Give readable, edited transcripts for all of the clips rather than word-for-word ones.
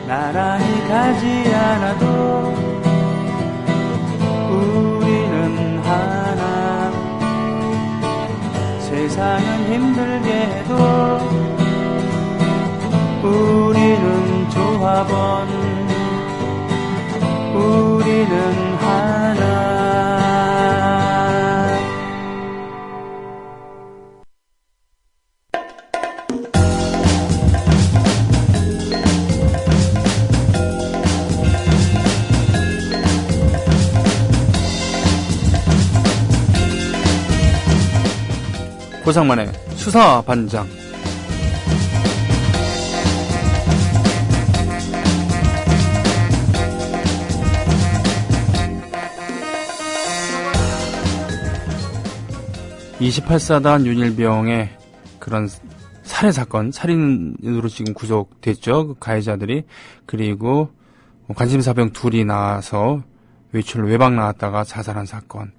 나란히 가지 않아도 우리는 하나. 세상은 힘들게 해도 우리는 조합원. 우리는 하나. 고상만의 수사반장. (28사단) 윤일병의 그런 살해 사건, 살인으로 지금 구속됐죠. 그 가해자들이. 그리고 관심사병 둘이 나와서 외출로 외박 나왔다가 자살한 사건에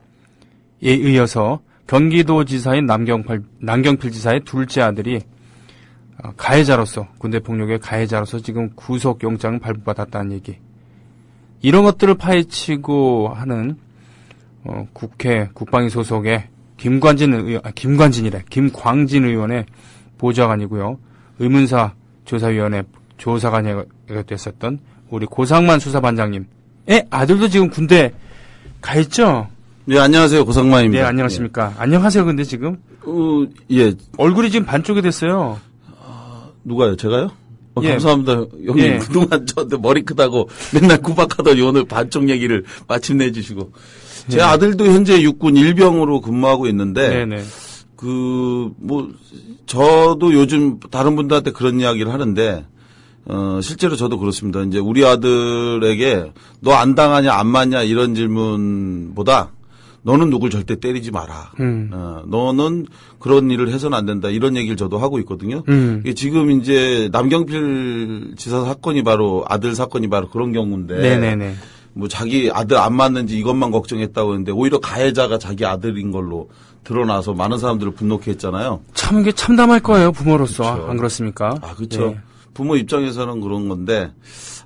이어서 경기도지사인 남경필 지사의 둘째 아들이 가해자로서, 군대폭력의 가해자로서 지금 구속영장을 발부받았다는 얘기. 이런 것들을 파헤치고 하는 국회 국방위 소속의 김광진 의원의 보좌관이고요. 의문사 조사위원회 조사관이 됐었던 우리 고상만 수사반장님의 아들도 지금 군대 가 있죠? 네, 안녕하세요. 고상만입니다. 네, 안녕하십니까. 예. 안녕하세요. 근데 지금 예. 얼굴이 지금 반쪽이 됐어요. 누가요? 제가요? 예. 감사합니다. 형님. 예. 그동안 저한테 머리 크다고 맨날 구박하더니 오늘 반쪽 얘기를 마침내 해주시고. 제 아들도 현재 육군 일병으로 근무하고 있는데. 네네. 저도 요즘 다른 분들한테 그런 이야기를 하는데, 실제로 저도 그렇습니다. 이제 우리 아들에게 너 안 당하냐, 안 맞냐 이런 질문보다 너는 누굴 절대 때리지 마라. 너는 그런 일을 해서는 안 된다. 이런 얘기를 저도 하고 있거든요. 지금 이제 남경필 지사 사건이 바로 아들 사건이 바로 그런 경우인데. 네네네. 자기 아들 안 맞는지 이것만 걱정했다고 했는데 오히려 가해자가 자기 아들인 걸로 드러나서 많은 사람들을 분노케 했잖아요. 참 이게 참담할 거예요. 부모로서. 그렇죠. 안 그렇습니까? 아, 그렇죠. 네. 부모 입장에서는 그런 건데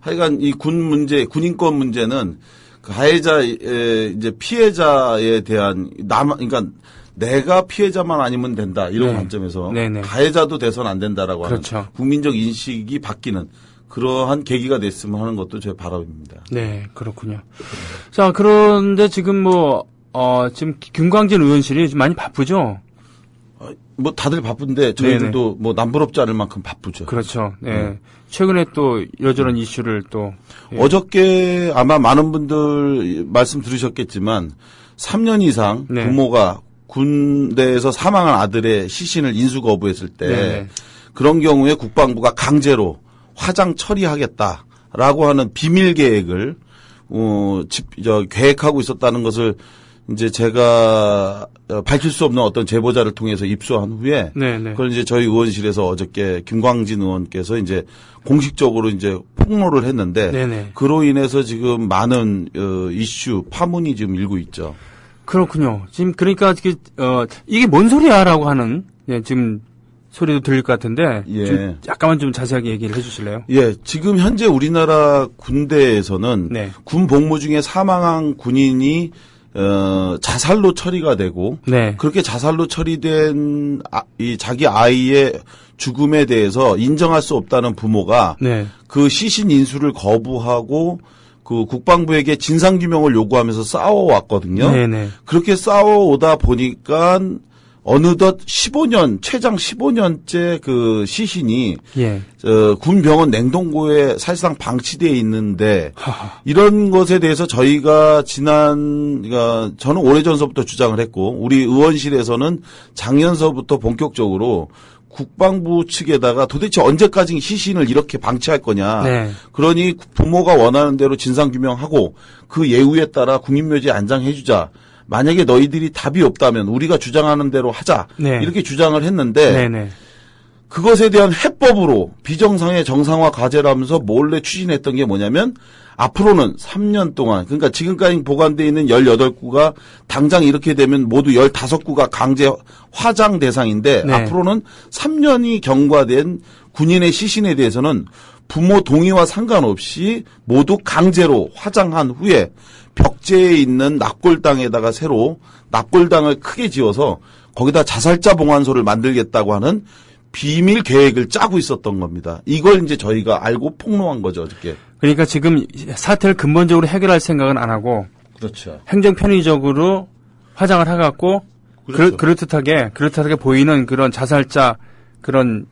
하여간 이 군인권 문제는 가해자의 이제 피해자에 대한 그러니까 내가 피해자만 아니면 된다 이런 관점에서 네네. 가해자도 돼서는 안 된다라고 그렇죠. 하는 국민적 인식이 바뀌는 그러한 계기가 됐으면 하는 것도 제 바람입니다. 네, 그렇군요. 자, 그런데 지금 지금 김광진 의원실이 좀 많이 바쁘죠? 다들 바쁜데 저희들도 남부럽지 않을 만큼 바쁘죠. 그렇죠. 네. 최근에 또 이러저런 이슈를 또. 예. 어저께 아마 많은 분들 말씀 들으셨겠지만 3년 이상 네. 부모가 군대에서 사망한 아들의 시신을 인수 거부했을 때 네. 그런 경우에 국방부가 강제로 화장 처리하겠다라고 하는 비밀 계획을 계획하고 있었다는 것을 이제 제가 밝힐 수 없는 어떤 제보자를 통해서 입수한 후에 네네. 그걸 이제 저희 의원실에서 어저께 김광진 의원께서 이제 공식적으로 이제 폭로를 했는데 네네. 그로 인해서 지금 많은 이슈 파문이 지금 일고 있죠. 그렇군요. 지금 그러니까 이게 뭔 소리야라고 하는 지금 소리도 들릴 것 같은데 예. 좀 약간만 좀 자세하게 얘기를 해주실래요? 예, 지금 현재 우리나라 군대에서는 네. 군 복무 중에 사망한 군인이 자살로 처리가 되고 네. 그렇게 자살로 처리된 이 자기 아이의 죽음에 대해서 인정할 수 없다는 부모가 네. 그 시신 인수를 거부하고 그 국방부에게 진상규명을 요구하면서 싸워왔거든요. 네네. 그렇게 싸워오다 보니까 어느덧 15년, 최장 15년째 그 시신이 예. 군 병원 냉동고에 사실상 방치되어 있는데 이런 것에 대해서 저희가 그러니까 저는 오래전서부터 주장을 했고 우리 의원실에서는 작년서부터 본격적으로 국방부 측에다가 도대체 언제까지 시신을 이렇게 방치할 거냐. 네. 그러니 부모가 원하는 대로 진상규명하고 그 예우에 따라 국민묘지에 안장해주자. 만약에 너희들이 답이 없다면 우리가 주장하는 대로 하자. 네. 이렇게 주장을 했는데 네네. 그것에 대한 해법으로 비정상의 정상화 과제라면서 몰래 추진했던 게 뭐냐면 앞으로는 3년 동안 그러니까 지금까지 보관되어 있는 18구가 당장 이렇게 되면 모두 15구가 강제 화장 대상인데 네. 앞으로는 3년이 경과된 군인의 시신에 대해서는 부모 동의와 상관없이 모두 강제로 화장한 후에 벽제에 있는 납골당에다가 새로 납골당을 크게 지어서 거기다 자살자 봉안소를 만들겠다고 하는 비밀 계획을 짜고 있었던 겁니다. 이걸 이제 저희가 알고 폭로한 거죠, 어저께. 그러니까 지금 사태를 근본적으로 해결할 생각은 안 하고 그렇죠. 행정 편의적으로 화장을 해갖고 그렇죠. 그렇듯하게 보이는 그런 자살자 그런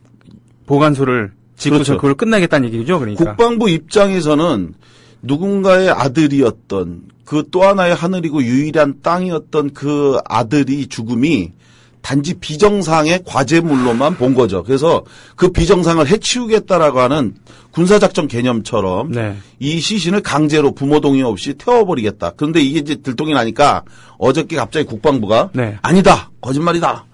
보관소를 짓고서 그렇죠. 그걸 끝나겠다는 얘기죠, 그러니까. 국방부 입장에서는 누군가의 아들이었던 그 또 하나의 하늘이고 유일한 땅이었던 그 아들이 죽음이 단지 비정상의 과제물로만 본 거죠. 그래서 그 비정상을 해치우겠다라고 하는 군사작전 개념처럼 네. 이 시신을 강제로 부모 동의 없이 태워버리겠다. 그런데 이게 이제 들통이 나니까 어저께 갑자기 국방부가 네. 아니다. 거짓말이다.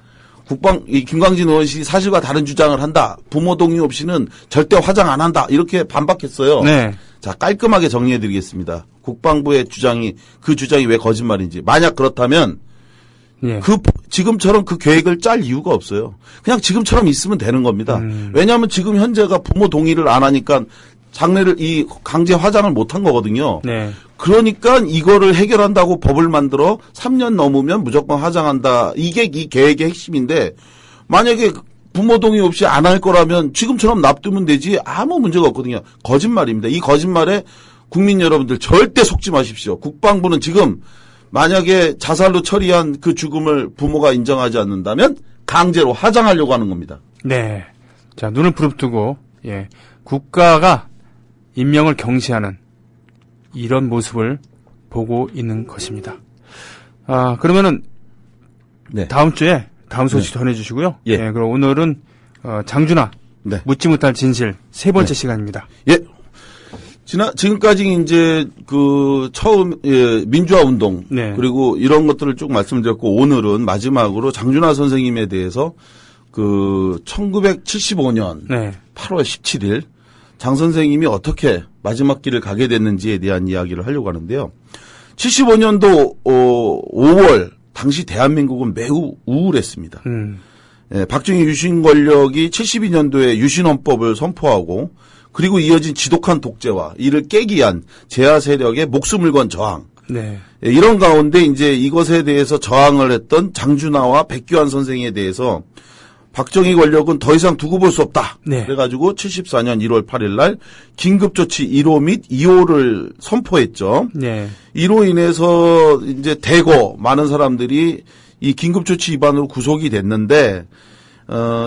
이 김광진 의원실이 사실과 다른 주장을 한다. 부모 동의 없이는 절대 화장 안 한다. 이렇게 반박했어요. 네. 자, 깔끔하게 정리해드리겠습니다. 국방부의 그 주장이 왜 거짓말인지. 만약 그렇다면 예. 지금처럼 그 계획을 짤 이유가 없어요. 그냥 지금처럼 있으면 되는 겁니다. 왜냐하면 지금 현재가 부모 동의를 안 하니까 장례를 이 강제 화장을 못한 거거든요. 네. 그러니까 이거를 해결한다고 법을 만들어 3년 넘으면 무조건 화장한다. 이게 이 계획의 핵심인데 만약에 부모 동의 없이 안 할 거라면 지금처럼 놔두면 되지 아무 문제가 없거든요. 거짓말입니다. 이 거짓말에 국민 여러분들 절대 속지 마십시오. 국방부는 지금 만약에 자살로 처리한 그 죽음을 부모가 인정하지 않는다면 강제로 화장하려고 하는 겁니다. 네. 자, 눈을 부릅뜨고, 예. 국가가 인명을 경시하는 이런 모습을 보고 있는 것입니다. 아, 그러면은, 네. 다음 주에 다음 소식 전해주시고요. 예. 그럼 오늘은, 장준하. 네. 묻지 못할 진실 세 번째 네. 시간입니다. 예. 지금까지 이제 처음 민주화 운동 네. 그리고 이런 것들을 쭉 말씀드렸고 오늘은 마지막으로 장준하 선생님에 대해서 1975년 네. 8월 17일 장 선생님이 어떻게 마지막 길을 가게 됐는지에 대한 이야기를 하려고 하는데요. 75년도 5월 당시 대한민국은 매우 우울했습니다. 예, 박정희 유신 권력이 72년도에 유신헌법을 선포하고 그리고 이어진 지독한 독재와 이를 깨기 위한 제야 세력의 목숨을 건 저항. 네. 예, 이런 가운데 이제 이것에 대해서 저항을 했던 장준하와 백규환 선생에 대해서 박정희 권력은 더 이상 두고 볼 수 없다. 네. 그래가지고 74년 1월 8일 날 긴급조치 1호 및 2호를 선포했죠. 네. 이로 인해서 이제 대거 많은 사람들이 이 긴급조치 위반으로 구속이 됐는데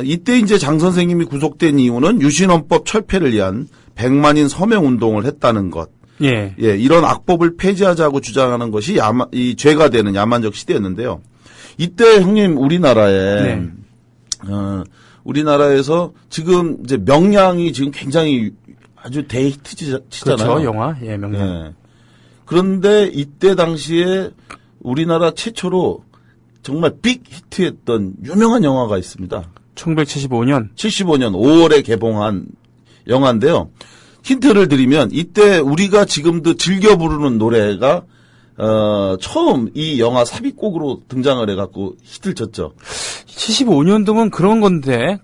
이때 이제 장 선생님이 구속된 이유는 유신헌법 철폐를 위한 100만인 서명 운동을 했다는 것. 예. 예, 이런 악법을 폐지하자고 주장하는 것이 이 죄가 되는 야만적 시대였는데요. 이때 형님 우리나라에 네. 우리나라에서 지금 이제 명량이 지금 굉장히 아주 대히트치잖아요. 그렇죠. 영화. 예, 명량. 예. 그런데 이때 당시에 우리나라 최초로 정말 빅 히트했던 유명한 영화가 있습니다. 1975년. 75년 5월에 개봉한 영화인데요. 힌트를 드리면 이때 우리가 지금도 즐겨 부르는 노래가 처음 이 영화 삽입곡으로 등장을 해갖고 히트를 쳤죠. 75년도면 그런 건데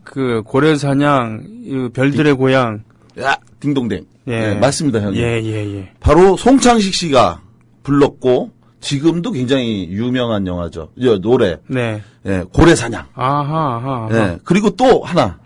고래사냥, 별들의 고향. 야, 딩동댕. 예. 네, 맞습니다, 형님. 예. 바로 송창식 씨가 불렀고 지금도 굉장히 유명한 영화죠. 노래. 네. 예, 고래사냥. 아하. 예, 그리고 또 하나.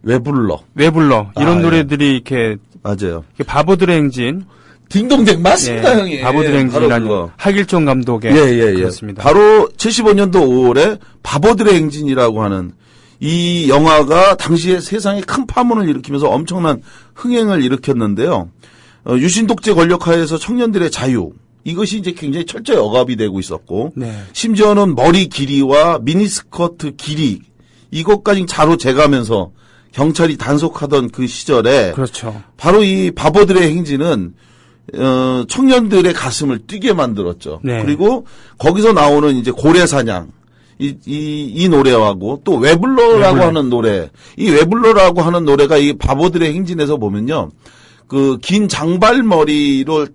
왜 불러? 이런 아, 노래들이 이렇게 맞아요. 바보들의 행진. 딩동댕 맞습니다, 예, 형님. 바보들의 행진이라는 바로 그거. 하길종 감독의 그렇습니다. 바로 75년도 5월에 바보들의 행진이라고 하는 이 영화가 당시에 세상에 큰 파문을 일으키면서 엄청난 흥행을 일으켰는데요. 유신 독재 권력 하에서 청년들의 자유 이것이 이제 굉장히 철저히 억압이 되고 있었고 네. 심지어는 머리 길이와 미니스커트 길이 이것까지 자로 재가면서 경찰이 단속하던 그 시절에 그렇죠. 바로 이 바보들의 행진은 청년들의 가슴을 뛰게 만들었죠. 네. 그리고 거기서 나오는 이제 고래사냥 이 노래하고 또 왜 불러라고 하는 노래 이 왜 불러라고 하는 노래가 이 바보들의 행진에서 보면요 그 긴 장발머리로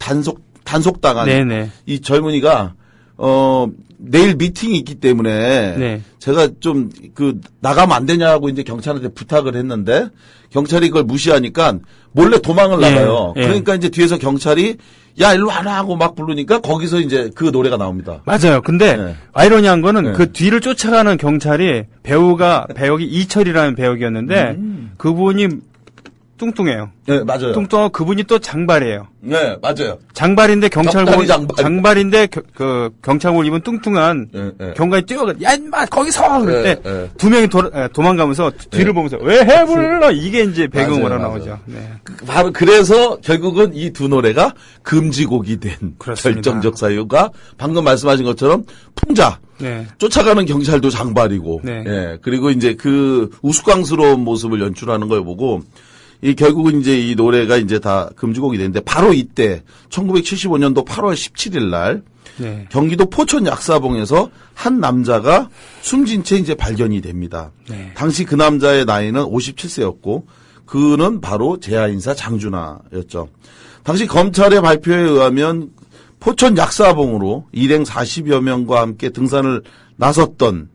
단속당한 네네. 이 젊은이가 내일 미팅이 있기 때문에 네. 제가 좀 나가면 안 되냐고 이제 경찰한테 부탁을 했는데 경찰이 그걸 무시하니까 몰래 도망을 나가요. 예. 그러니까 이제 뒤에서 경찰이 야 일로 와라 하고 막 부르니까 거기서 이제 그 노래가 나옵니다. 맞아요. 근데 네. 아이러니한 거는 네. 그 뒤를 쫓아가는 경찰이 배역이 이철이라는 배역이었는데 그분이 뚱뚱해요. 네, 맞아요. 뚱뚱하고 그분이 또 장발이에요. 네, 맞아요. 장발인데 경찰복 장발인데 경찰복을 입은 뚱뚱한 네, 네. 경관이 뛰어가 야 인마 거기서 그럴 때 네. 두 명이 도망가면서 뒤를 보면서 왜 해불러 이게 이제 배경으로 맞아요. 나오죠. 네. 바로 그래서 결국은 이 두 노래가 금지곡이 된 그렇습니다. 결정적 사유가 방금 말씀하신 것처럼 풍자. 네. 쫓아가는 경찰도 장발이고, 네. 예, 그리고 이제 그 우스꽝스러운 모습을 연출하는 걸 보고, 결국은 이제 이 노래가 이제 다 금지곡이 되는데, 바로 이때, 1975년도 8월 17일 날, 네. 경기도 포천 약사봉에서 한 남자가 숨진 채 이제 발견이 됩니다. 네. 당시 그 남자의 나이는 57세였고, 그는 바로 재하인사 장준하였죠. 당시 검찰의 발표에 의하면 포천 약사봉으로 일행 40여 명과 함께 등산을 나섰던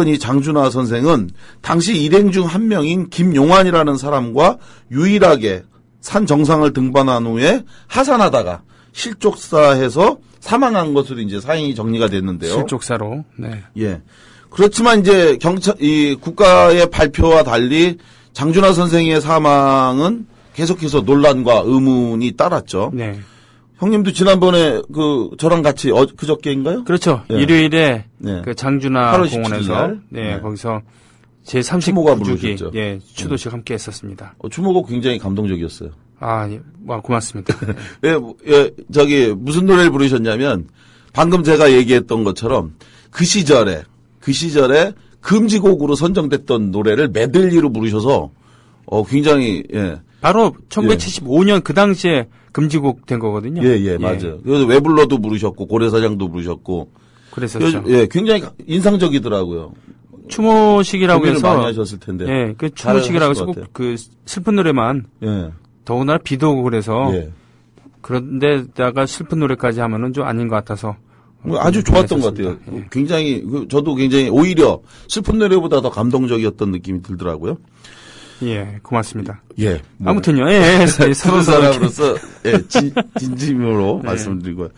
이 장준하 선생은 당시 일행 중 한 명인 김용환이라는 사람과 유일하게 산 정상을 등반한 후에 하산하다가 실족사해서 사망한 것으로 이제 사인이 정리가 됐는데요. 실족사로. 네. 예. 그렇지만 이제 이 국가의 발표와 달리 장준하 선생의 사망은 계속해서 논란과 의문이 따랐죠. 네. 형님도 지난번에 저랑 같이 그저께인가요? 그렇죠. 예. 일요일에 네. 그 장준하 8월 17일 공원에서 날. 네, 네. 거기서 추모가 제39주기 부르셨죠. 예, 추도식 함께 했었습니다. 추모곡 굉장히 감동적이었어요. 아, 예, 고맙습니다. 무슨 노래를 부르셨냐면 방금 제가 얘기했던 것처럼 그 시절에 금지곡으로 선정됐던 노래를 메들리로 부르셔서 굉장히 바로 1975년 그 당시에 금지곡 된 거거든요. 예, 맞아요. 그래서 왜 불러도 부르셨고 고래사장도 부르셨고 그랬었죠. 예, 굉장히 인상적이더라고요. 추모식이라고 준비를 해서 많이 하셨을 텐데. 예, 그 추모식이라고 해서 꼭 그 슬픈 노래만 예. 더구나 비도 오고 그래서 예. 그런데다가 슬픈 노래까지 하면은 좀 아닌 것 같아서 아주 좋았던 것 같아요. 예. 굉장히 저도 굉장히 오히려 슬픈 노래보다 더 감동적이었던 느낌이 들더라고요. 예, 고맙습니다. 예. 아무튼요, 서로 사람으로서 진심으로 말씀드리고요.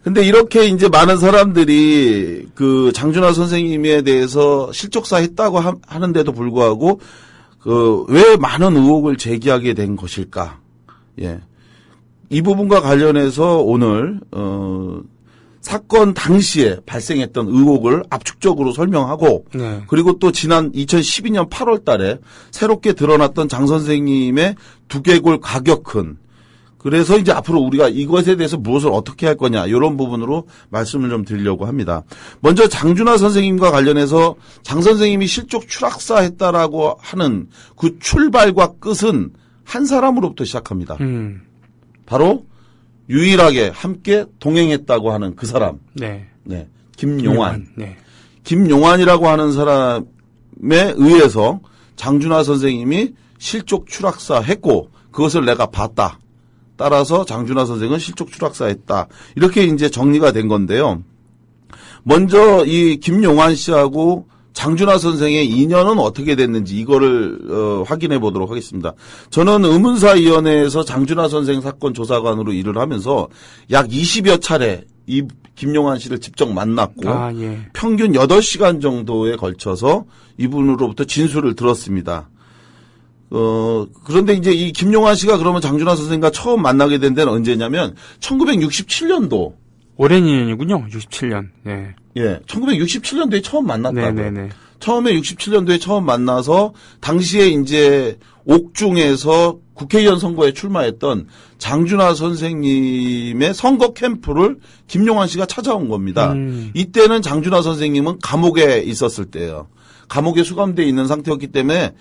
근데 이렇게 이제 많은 사람들이 그 장준하 선생님에 대해서 실족사 했다고 하는데도 불구하고 왜 많은 의혹을 제기하게 된 것일까? 예. 이 부분과 관련해서 오늘 사건 당시에 발생했던 의혹을 압축적으로 설명하고 네. 그리고 또 지난 2012년 8월 달에 새롭게 드러났던 장 선생님의 두개골 가격흔 그래서 이제 앞으로 우리가 이것에 대해서 무엇을 어떻게 할 거냐 이런 부분으로 말씀을 좀 드리려고 합니다. 먼저 장준하 선생님과 관련해서 장 선생님이 실족 추락사했다라고 하는 그 출발과 끝은 한 사람으로부터 시작합니다. 바로 유일하게 함께 동행했다고 하는 그 사람. 네. 네. 김용환. 네. 김용환이라고 하는 사람에 의해서 장준하 선생님이 실족 추락사했고 그것을 내가 봤다. 따라서 장준하 선생은 실족 추락사했다. 이렇게 이제 정리가 된 건데요. 먼저 이 김용환 씨하고 장준하 선생의 인연은 어떻게 됐는지 이거를 확인해 보도록 하겠습니다. 저는 의문사위원회에서 장준하 선생 사건 조사관으로 일을 하면서 약 20여 차례 이 김용환 씨를 직접 만났고 예. 평균 8시간 정도에 걸쳐서 이분으로부터 진술을 들었습니다. 그런데 이제 이 김용환 씨가 그러면 장준하 선생과 처음 만나게 된 데는 언제냐면 1967년도. 오랜 인연이군요. 67년. 네. 예. 1967년도에 처음 만났다고요. 네네네. 처음에 67년도에 처음 만나서 당시에 이제 옥중에서 국회의원 선거에 출마했던 장준하 선생님의 선거 캠프를 김용환 씨가 찾아온 겁니다. 이때는 장준하 선생님은 감옥에 있었을 때예요. 감옥에 수감돼 있는 상태였기 때문에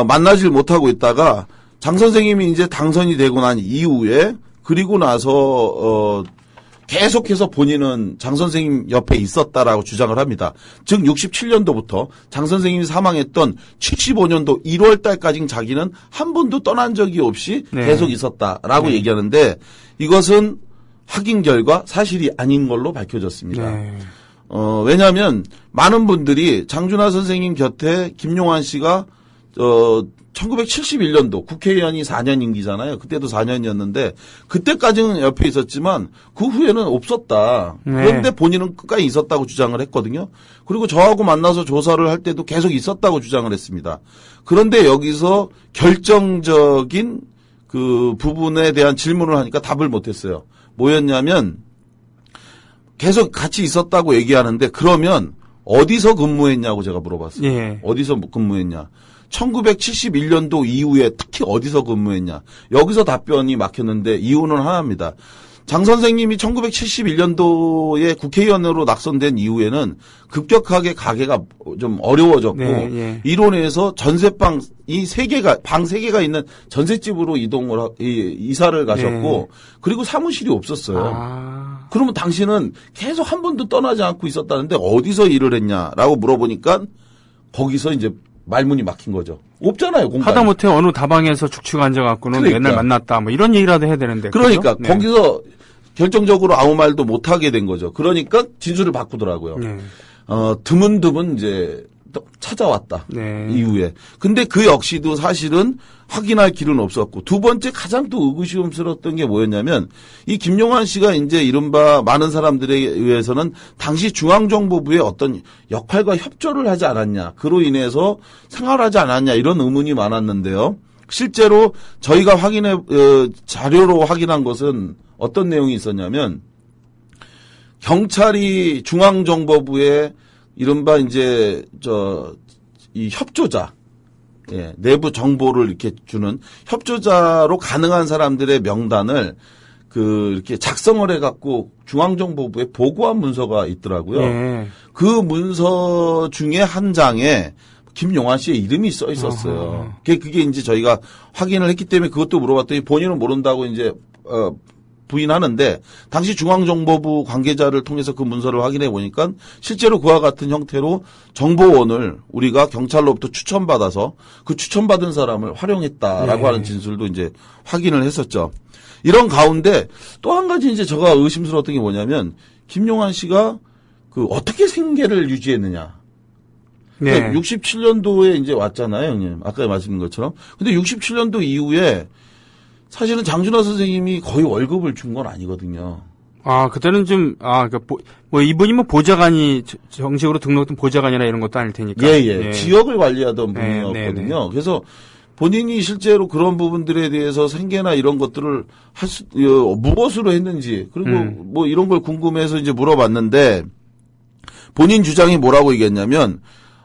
만나질 못하고 있다가 장 선생님이 이제 당선이 되고 난 이후에 그리고 나서 계속해서 본인은 장 선생님 옆에 있었다라고 주장을 합니다. 즉 67년도부터 장 선생님이 사망했던 75년도 1월 달까지 자기는 한 번도 떠난 적이 없이 네. 계속 있었다라고 네. 얘기하는데 이것은 확인 결과 사실이 아닌 걸로 밝혀졌습니다. 네. 왜냐하면 많은 분들이 장준하 선생님 곁에 김용환 씨가 1971년도 국회의원이 4년 임기잖아요. 그때도 4년이었는데 그때까지는 옆에 있었지만 그 후에는 없었다. 네. 그런데 본인은 끝까지 있었다고 주장을 했거든요. 그리고 저하고 만나서 조사를 할 때도 계속 있었다고 주장을 했습니다. 그런데 여기서 결정적인 그 부분에 대한 질문을 하니까 답을 못했어요. 뭐였냐면 계속 같이 있었다고 얘기하는데 그러면 어디서 근무했냐고 제가 물어봤어요. 예. 어디서 근무했냐. 1971년도 이후에 특히 어디서 근무했냐. 여기서 답변이 막혔는데 이유는 하나입니다. 장 선생님이 1971년도에 국회의원으로 낙선된 이후에는 급격하게 가게가 좀 어려워졌고 네, 예. 이론에서 전세방 이 세 개가 방 세 개가 있는 전셋집으로 이사를 가셨고 네. 그리고 사무실이 없었어요. 아. 그러면 당신은 계속 한 번도 떠나지 않고 있었다는데 어디서 일을 했냐라고 물어보니까 거기서 이제 말문이 막힌 거죠. 없잖아요, 공간이. 하다못해 어느 다방에서 축축 앉아갖고는 그러니까. 맨날 만났다 뭐 이런 얘기라도 해야 되는데. 그러니까 그죠? 네. 거기서 결정적으로 아무 말도 못 하게 된 거죠. 그러니까 진술을 바꾸더라고요. 네. 드문드문 이제 또 찾아왔다. 네. 이후에. 근데 그 역시도 사실은 확인할 길은 없었고 두 번째 가장 또 의구시험스러웠던 게 뭐였냐면 이 김용환 씨가 이제 이른바 많은 사람들에 의해서는 당시 중앙정보부의 어떤 역할과 협조를 하지 않았냐. 그로 인해서 생활하지 않았냐 이런 의문이 많았는데요. 실제로 저희가 자료로 확인한 것은 어떤 내용이 있었냐면 경찰이 중앙정보부에 이른바 이제 이 협조자, 예, 내부 정보를 이렇게 주는 협조자로 가능한 사람들의 명단을 이렇게 작성을 해갖고 중앙정보부에 보고한 문서가 있더라고요. 네. 그 문서 중에 한 장에 김용환 씨의 이름이 써 있었어요. 어허. 그게 이제 저희가 확인을 했기 때문에 그것도 물어봤더니 본인은 모른다고 이제 부인하는데 당시 중앙정보부 관계자를 통해서 그 문서를 확인해 보니까 실제로 그와 같은 형태로 정보원을 우리가 경찰로부터 추천받아서 그 추천받은 사람을 활용했다라고 네. 하는 진술도 이제 확인을 했었죠. 이런 가운데 또 한 가지 이제 제가 의심스러웠던 게 뭐냐면 김용환 씨가 어떻게 생계를 유지했느냐. 네. 그러니까 67년도에 이제 왔잖아요, 형님. 아까 말씀드린 것처럼. 근데 67년도 이후에 사실은 장준하 선생님이 거의 월급을 준 건 아니거든요. 아, 그때는 그러니까 이분이 보좌관이 정식으로 등록된 보좌관이나 이런 것도 아닐 테니까. 예. 지역을 관리하던 네, 분이었거든요. 네. 그래서 본인이 실제로 그런 부분들에 대해서 생계나 이런 것들을 무엇으로 했는지 그리고 뭐 이런 걸 궁금해서 이제 물어봤는데 본인 주장이 뭐라고 얘기했냐면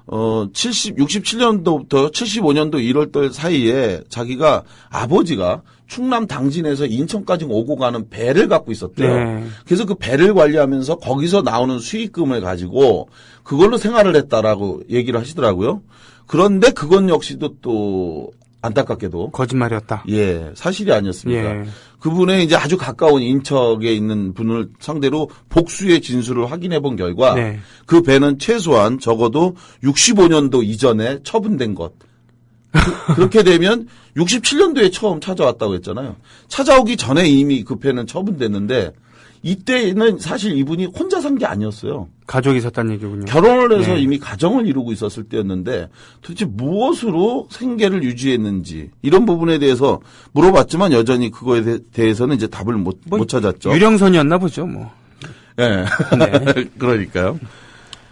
67년도부터 75년도 1월달 사이에 자기가 아버지가 충남 당진에서 인천까지 오고 가는 배를 갖고 있었대요. 네. 그래서 그 배를 관리하면서 거기서 나오는 수익금을 가지고 그걸로 생활을 했다라고 얘기를 하시더라고요. 그런데 그건 역시도 또 안타깝게도 거짓말이었다. 예, 사실이 아니었습니다. 예. 그분의 이제 아주 가까운 인척에 있는 분을 상대로 복수의 진술을 확인해 본 결과 네. 그 배는 최소한 적어도 65년도 이전에 처분된 것. 그렇게 되면 67년도에 처음 찾아왔다고 했잖아요. 찾아오기 전에 이미 그 배는 처분됐는데 이때는 사실 이분이 혼자 산 게 아니었어요. 가족이 있었다는 얘기군요. 결혼을 해서 네. 이미 가정을 이루고 있었을 때였는데 도대체 무엇으로 생계를 유지했는지 이런 부분에 대해서 물어봤지만 여전히 그거에 대해서는 이제 답을 못 찾았죠. 유령선이었나 보죠, 뭐. 예. 네. 그러니까요.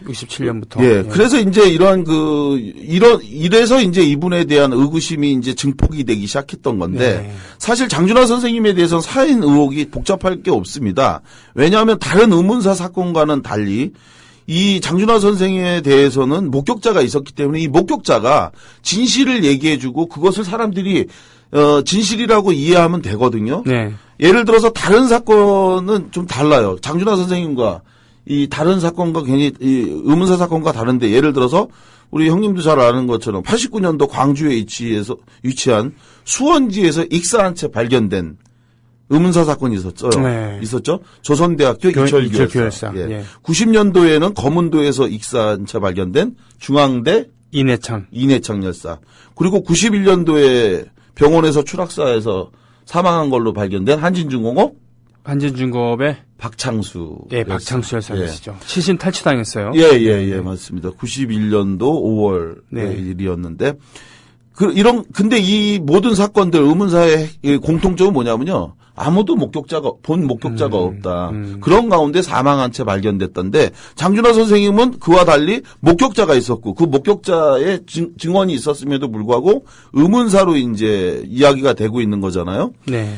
67년부터. 예. 그래서 이제 이래서 이제 이분에 대한 의구심이 이제 증폭이 되기 시작했던 건데 네. 사실 장준하 선생님에 대해서는 살인 의혹이 복잡할 게 없습니다. 왜냐하면 다른 의문사 사건과는 달리 이 장준하 선생에 대해서는 목격자가 있었기 때문에 이 목격자가 진실을 얘기해주고 그것을 사람들이 진실이라고 이해하면 되거든요. 네. 예를 들어서 다른 사건은 좀 달라요. 장준하 선생님과 이 다른 사건과 굉장히 이 의문사 사건과 다른데 예를 들어서 우리 형님도 잘 아는 것처럼 89년도 광주에 위치한 수원지에서 익사한 채 발견된 의문사 사건이 있었죠. 네. 있었죠. 조선대학교 이철규 열사. 예. 예. 90년도에는 검은도에서 익사한 채 발견된 중앙대 이내창 열사. 그리고 91년도에 병원에서 추락사해서 사망한 걸로 발견된 한진중공업 한진중공업의 박창수. 예, 박창수 열사이시죠. 시신 탈취당했어요. 예, 맞습니다. 91년도 5월 네. 일이었는데 근데 이 모든 사건들 의문사의 공통점은 뭐냐면요. 아무도 본 목격자가 없다. 그런 가운데 사망한 채 발견됐던데 장준하 선생님은 그와 달리 목격자가 있었고 그 목격자의 증언이 있었음에도 불구하고 의문사로 이제 이야기가 되고 있는 거잖아요. 네.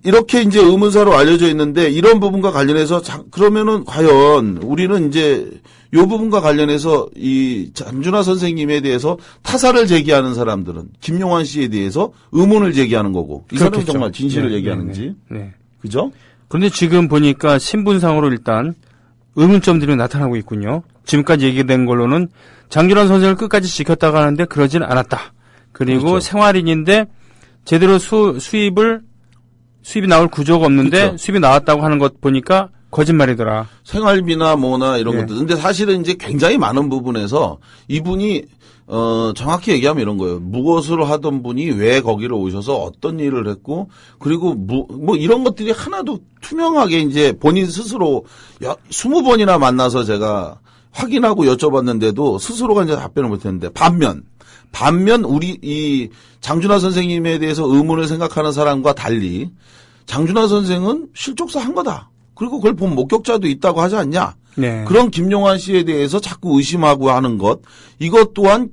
이렇게 이제 의문사로 알려져 있는데 이런 부분과 관련해서 그러면은 과연 우리는 이제 이 부분과 관련해서 이 장준하 선생님에 대해서 타사를 제기하는 사람들은 김용환 씨에 대해서 의문을 제기하는 거고 이 사람이 정말 진실을 얘기하는지 그죠? 그런데 지금 보니까 신분상으로 일단 의문점들이 나타나고 있군요. 지금까지 얘기된 걸로는 장준하 선생을 끝까지 지켰다가 하는데 그러진 않았다. 그리고 그렇죠. 생활인인데 제대로 수입이 나올 구조가 없는데 그렇죠. 수입이 나왔다고 하는 것 보니까 거짓말이더라. 생활비나 뭐나 이런 것들. 근데 사실은 이제 굉장히 많은 부분에서 이분이 정확히 얘기하면 이런 거예요. 무엇을 하던 분이 왜 거기를 오셔서 어떤 일을 했고 그리고 뭐 이런 것들이 하나도 투명하게 이제 본인 스스로 20번이나 만나서 제가 확인하고 여쭤봤는데도 스스로가 이제 답변을 못 했는데 반면 우리 이 장준하 선생님에 대해서 의문을 생각하는 사람과 달리 장준하 선생은 실족사 한 거다. 그리고 그걸 본 목격자도 있다고 하지 않냐. 네. 그런 김용환 씨에 대해서 자꾸 의심하고 하는 것. 이것 또한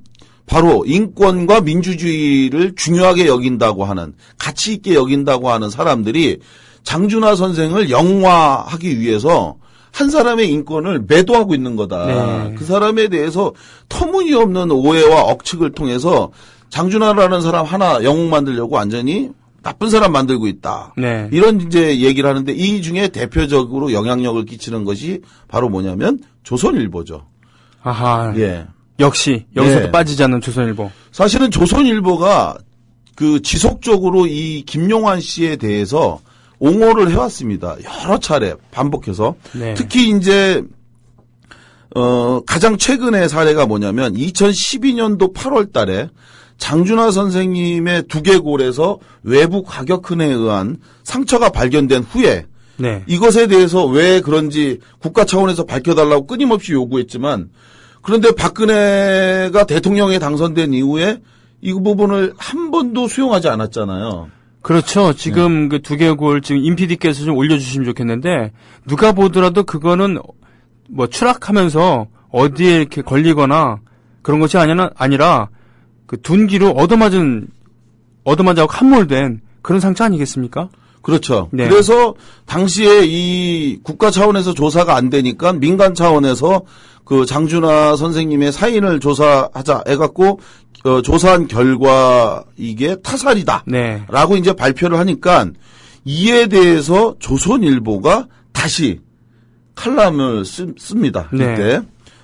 바로 인권과 민주주의를 중요하게 여긴다고 하는 가치 있게 여긴다고 하는 사람들이 장준하 선생을 영화하기 위해서 한 사람의 인권을 매도하고 있는 거다. 네. 그 사람에 대해서 터무니없는 오해와 억측을 통해서 장준하라는 사람 하나 영웅 만들려고 완전히 나쁜 사람 만들고 있다. 네. 이런 이제 얘기를 하는데 이 중에 대표적으로 영향력을 끼치는 것이 바로 뭐냐면 조선일보죠. 아하. 예. 역시 여기서도 네. 빠지지 않는 조선일보. 사실은 조선일보가 그 지속적으로 이 김용환 씨에 대해서 옹호를 해왔습니다. 여러 차례 반복해서. 네. 특히 이제 가장 최근의 사례가 뭐냐면 2012년도 8월 달에 장준하 선생님의 두개골에서 외부 과격근에 의한 상처가 발견된 후에 네. 이것에 대해서 왜 그런지 국가 차원에서 밝혀달라고 끊임없이 요구했지만 그런데 박근혜가 대통령에 당선된 이후에 이 부분을 한 번도 수용하지 않았잖아요. 그렇죠. 지금 그 두개골 지금 임 PD께서 좀 올려주시면 좋겠는데 누가 보더라도 그거는 뭐 추락하면서 어디에 이렇게 걸리거나 그런 것이 아니라 그 둔기로 얻어맞아고 함몰된 그런 상처 아니겠습니까? 그렇죠. 네. 그래서 당시에 이 국가 차원에서 조사가 안 되니까 민간 차원에서 그 장준하 선생님의 사인을 조사하자 해갖고 조사한 결과 이게 타살이다. 네. 라고 이제 발표를 하니까 이에 대해서 조선일보가 다시 칼럼을 씁니다. 네. 이때.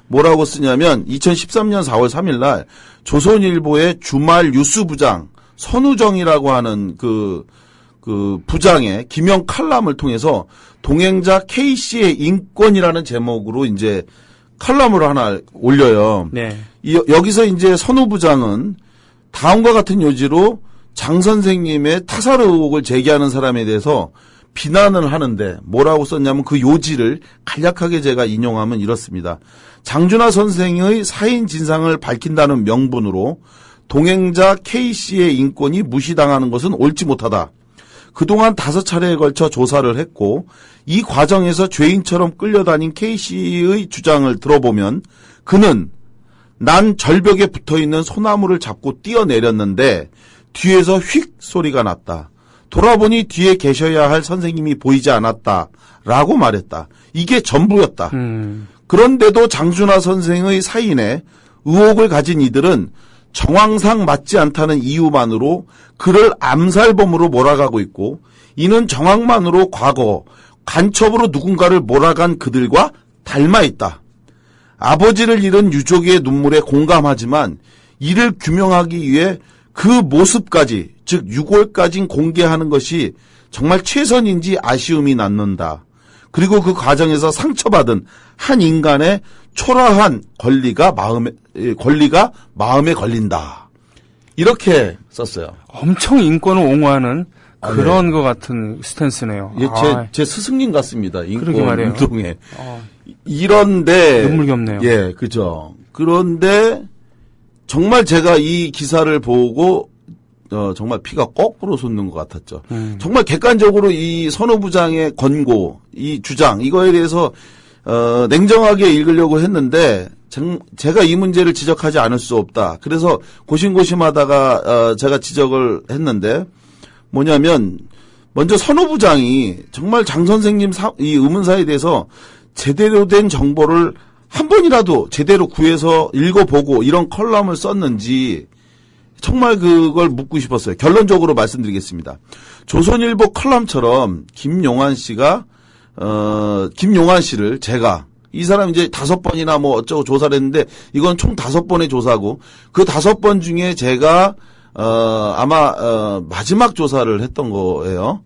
뭐라고 쓰냐면 2013년 4월 3일 날 조선일보의 주말 뉴스부장 선우정이라고 하는 그 부장의 기명 칼럼을 통해서 동행자 K씨의 인권이라는 제목으로 이제 칼럼을 하나 올려요. 네. 여기서 이제 선우 부장은 다음과 같은 요지로 장 선생님의 타살 의혹을 제기하는 사람에 대해서 비난을 하는데 뭐라고 썼냐면 그 요지를 간략하게 제가 인용하면 이렇습니다. 장준하 선생의 사인 진상을 밝힌다는 명분으로 동행자 K씨의 인권이 무시당하는 것은 옳지 못하다. 그동안 5차례에 걸쳐 조사를 했고 이 과정에서 죄인처럼 끌려다닌 K씨의 주장을 들어보면 그는 난 절벽에 붙어있는 소나무를 잡고 뛰어내렸는데 뒤에서 휙 소리가 났다. 돌아보니 뒤에 계셔야 할 선생님이 보이지 않았다라고 말했다. 이게 전부였다. 그런데도 장준하 선생의 사인에 의혹을 가진 이들은 정황상 맞지 않다는 이유만으로 그를 암살범으로 몰아가고 있고 이는 정황만으로 과거 간첩으로 누군가를 몰아간 그들과 닮아 있다. 아버지를 잃은 유족의 눈물에 공감하지만 이를 규명하기 위해 그 모습까지 즉 유골까지 공개하는 것이 정말 최선인지 아쉬움이 남는다. 그리고 그 과정에서 상처받은 한 인간의 초라한 권리가 마음에 걸린다. 이렇게 썼어요. 엄청 인권을 옹호하는 그런 것 같은 스탠스네요. 예, 제 스승님 같습니다. 그러게 말이에요. 인권운동에. 이런데. 눈물겹네요. 예, 그죠. 그런데 정말 제가 이 기사를 보고 정말 피가 거꾸로 솟는 것 같았죠. 정말 객관적으로 이 선호부장의 권고, 이 주장, 이거에 대해서 냉정하게 읽으려고 했는데 제가 이 문제를 지적하지 않을 수 없다. 그래서 고심고심하다가 제가 지적을 했는데 뭐냐면 먼저 선호부장이 정말 장 선생님 이 의문사에 대해서 제대로 된 정보를 한 번이라도 제대로 구해서 읽어보고 이런 컬럼을 썼는지 정말 그걸 묻고 싶었어요. 결론적으로 말씀드리겠습니다. 조선일보 컬럼처럼 김용환 씨를 제가 이 사람 이제 5번이나 뭐 어쩌고 조사를 했는데 이건 총 5번의 조사고 그 5번 중에 제가 아마 마지막 조사를 했던 거예요.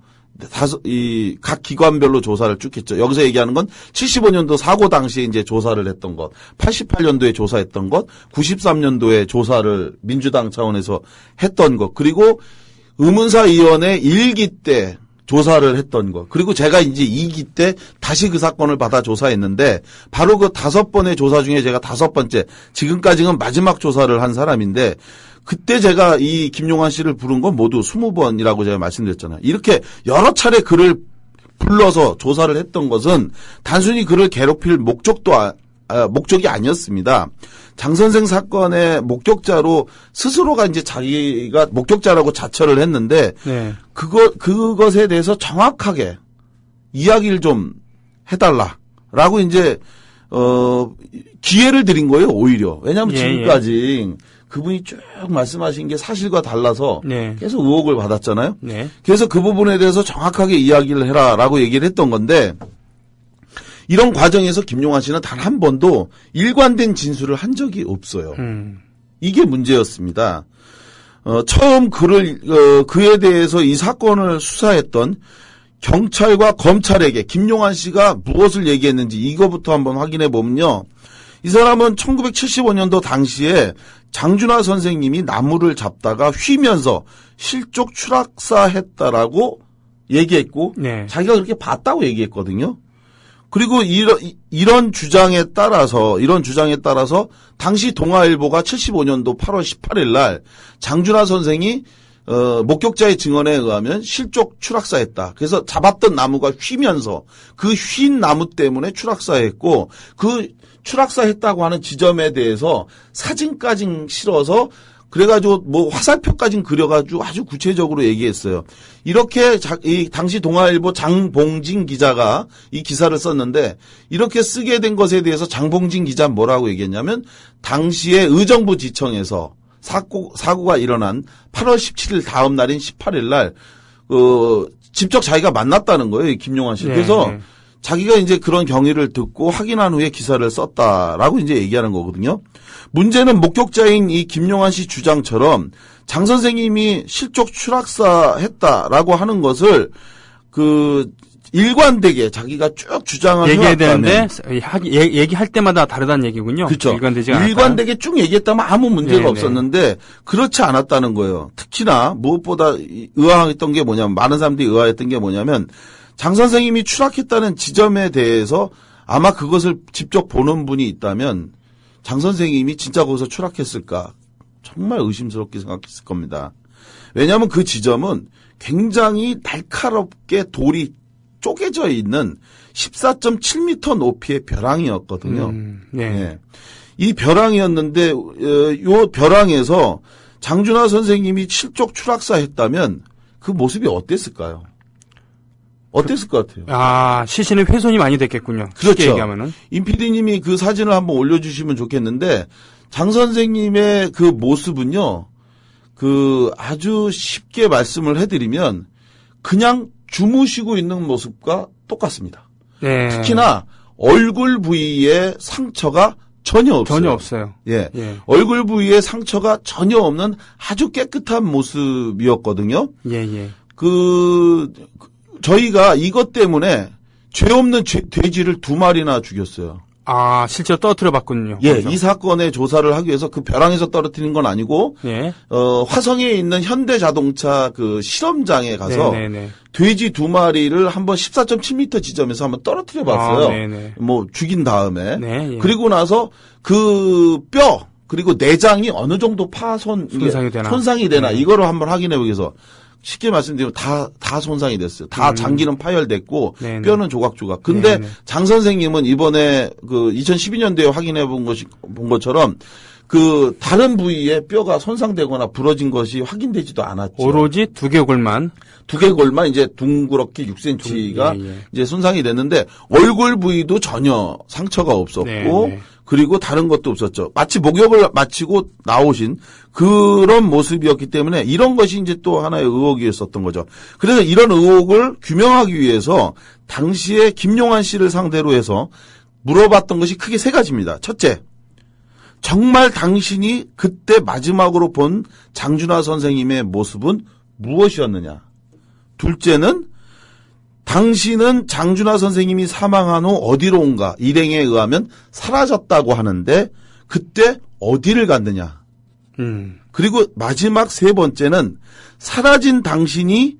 각 기관별로 조사를 쭉 했죠. 여기서 얘기하는 건 75년도 사고 당시에 이제 조사를 했던 것, 88년도에 조사했던 것, 93년도에 조사를 민주당 차원에서 했던 것, 그리고 의문사위원회 1기 때 조사를 했던 것, 그리고 제가 이제 2기 때 다시 그 사건을 받아 조사했는데 바로 그 5번의 조사 중에 제가 5번째, 지금까지는 마지막 조사를 한 사람인데 그때 제가 이 김용환 씨를 부른 건 모두 20번이라고 제가 말씀드렸잖아요. 이렇게 여러 차례 그를 불러서 조사를 했던 것은 단순히 그를 괴롭힐 목적이 아니었습니다. 장 선생 사건의 목격자로 스스로가 이제 자기가 목격자라고 자처를 했는데 네. 그것에 대해서 정확하게 이야기를 좀 해달라라고 이제 기회를 드린 거예요. 오히려 왜냐하면 지금까지 그분이 쭉 말씀하신 게 사실과 달라서 네. 계속 의혹을 받았잖아요. 네. 그래서 그 부분에 대해서 정확하게 이야기를 해라라고 얘기를 했던 건데 이런 과정에서 김용환 씨는 단 한 번도 일관된 진술을 한 적이 없어요. 이게 문제였습니다. 처음 그에 대해서 이 사건을 수사했던 경찰과 검찰에게 김용환 씨가 무엇을 얘기했는지 이거부터 한번 확인해 보면요. 이 사람은 1975년도 당시에 장준하 선생님이 나무를 잡다가 휘면서 실족 추락사했다라고 얘기했고 네. 자기가 그렇게 봤다고 얘기했거든요. 그리고 이런 주장에 따라서 당시 동아일보가 75년도 8월 18일 날 장준하 선생이 목격자의 증언에 의하면 실족 추락사했다. 그래서 잡았던 나무가 휘면서 그 휜 나무 때문에 추락사했고 그 추락사했다고 하는 지점에 대해서 사진까지 실어서 그래가지고 뭐 화살표까지 그려가지고 아주 구체적으로 얘기했어요. 이렇게 이 당시 동아일보 장봉진 기자가 이 기사를 썼는데 이렇게 쓰게 된 것에 대해서 장봉진 기자는 뭐라고 얘기했냐면 당시에 의정부 지청에서 사고가 일어난 8월 17일 다음 날인 18일 날 직접 자기가 만났다는 거예요. 김용환 씨. 그래서 자기가 이제 그런 경위를 듣고 확인한 후에 기사를 썼다라고 이제 얘기하는 거거든요. 문제는 목격자인 이 김용환 씨 주장처럼 장 선생님이 실족 추락사 했다라고 하는 것을 일관되게 자기가 쭉 주장을 얘기해야 해왔다면 되는데 얘기할 때마다 다르다는 얘기군요. 그렇죠. 일관되게 쭉 얘기했다면 아무 문제가 네네. 없었는데 그렇지 않았다는 거예요. 특히나 무엇보다 의아했던 게 뭐냐면 많은 사람들이 의아했던 게 뭐냐면 장 선생님이 추락했다는 지점에 대해서 아마 그것을 직접 보는 분이 있다면 장 선생님이 진짜 거기서 추락했을까 정말 의심스럽게 생각했을 겁니다. 왜냐하면 그 지점은 굉장히 날카롭게 돌이 쪼개져 있는 14.7m 높이의 벼랑이었거든요. 네. 이 벼랑이었는데 요 벼랑에서 장준하 선생님이 실족 추락사했다면 그 모습이 어땠을까요? 어땠을 것 같아요? 시신의 훼손이 많이 됐겠군요. 그렇죠. 얘기하면은. 임 PD님이 그 사진을 한번 올려주시면 좋겠는데 장 선생님의 그 모습은요, 아주 쉽게 말씀을 해드리면 그냥 주무시고 있는 모습과 똑같습니다. 네. 특히나 얼굴 부위에 상처가 전혀 없어요. 전혀 없어요. 예. 얼굴 부위에 상처가 전혀 없는 아주 깨끗한 모습이었거든요. 예. 저희가 이것 때문에 죄 없는 돼지를 2마리나 죽였어요. 실제로 떨어뜨려 봤군요. 예, 이 사건의 조사를 하기 위해서 그 벼랑에서 떨어뜨린 건 아니고, 예. 화성에 있는 현대자동차 그 실험장에 가서 네네네. 돼지 2마리를 한번 14.7m 지점에서 한번 떨어뜨려 봤어요. 네네. 뭐 죽인 다음에. 네, 예. 그리고 나서 그 뼈, 그리고 내장이 어느 정도 손상이 되나 네. 이거를 한번 확인해 보기 위해서 쉽게 말씀드리면 다 손상이 됐어요. 다 장기는 파열됐고 네네. 뼈는 조각조각. 근데 네네. 장 선생님은 이번에 그 2012년도에 확인해 본 것처럼 그 다른 부위에 뼈가 손상되거나 부러진 것이 확인되지도 않았죠. 오로지 두개골만. 두개골만 이제 둥그렇게 6cm가 예. 이제 손상이 됐는데 얼굴 부위도 전혀 상처가 없었고 네. 그리고 다른 것도 없었죠. 마치 목욕을 마치고 나오신 그런 모습이었기 때문에 이런 것이 이제 또 하나의 의혹이었었던 거죠. 그래서 이런 의혹을 규명하기 위해서 당시에 김용환 씨를 상대로 해서 물어봤던 것이 크게 세 가지입니다. 첫째, 정말 당신이 그때 마지막으로 본 장준하 선생님의 모습은 무엇이었느냐. 둘째는 당신은 장준하 선생님이 사망한 후 어디로 온가 일행에 의하면 사라졌다고 하는데 그때 어디를 갔느냐. 그리고 마지막 세 번째는 사라진 당신이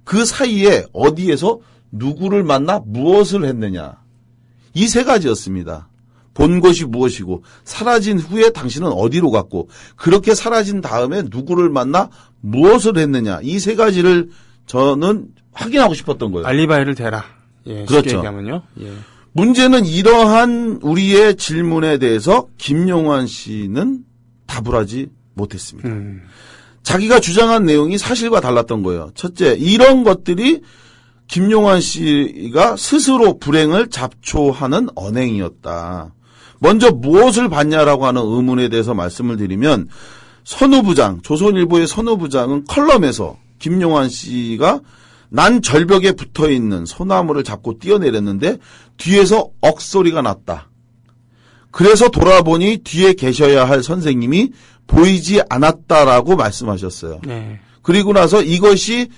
그 사이에 어디에서 누구를 만나 무엇을 했느냐. 이 세 가지였습니다. 본 것이 무엇이고 사라진 후에 당신은 어디로 갔고 그렇게 사라진 다음에 누구를 만나 무엇을 했느냐. 이 세 가지를 저는 확인하고 싶었던 거예요. 알리바이를 대라. 예, 그렇죠. 쉽게 얘기하면요. 예. 문제는 이러한 우리의 질문에 대해서 김용환 씨는 답을 하지 못했습니다. 자기가 주장한 내용이 사실과 달랐던 거예요. 첫째, 이런 것들이 김용환 씨가 스스로 불행을 잡초하는 언행이었다. 먼저 무엇을 봤냐라고 하는 의문에 대해서 말씀을 드리면 선우부장, 조선일보의 선우부장은 컬럼에서 김용환 씨가 난 절벽에 붙어있는 소나무를 잡고 뛰어내렸는데 뒤에서 억소리가 났다. 그래서 돌아보니 뒤에 계셔야 할 선생님이 보이지 않았다라고 말씀하셨어요. 네. 그리고 나서 이것이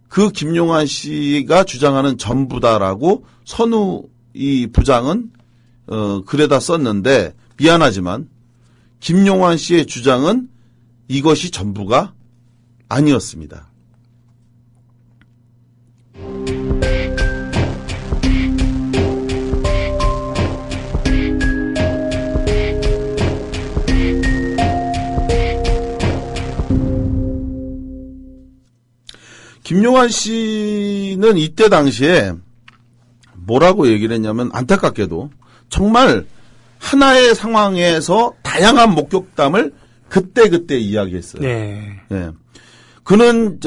그 김용환 씨가 주장하는 전부다라고 선우 이 부장은 글에다 썼는데 미안하지만 김용환 씨의 주장은 이것이 전부가 아니었습니다. 김용환 씨는 이때 당시에 뭐라고 얘기를 했냐면 안타깝게도 정말 하나의 상황에서 다양한 목격담을 그때 이야기했어요. 네. 네. 그는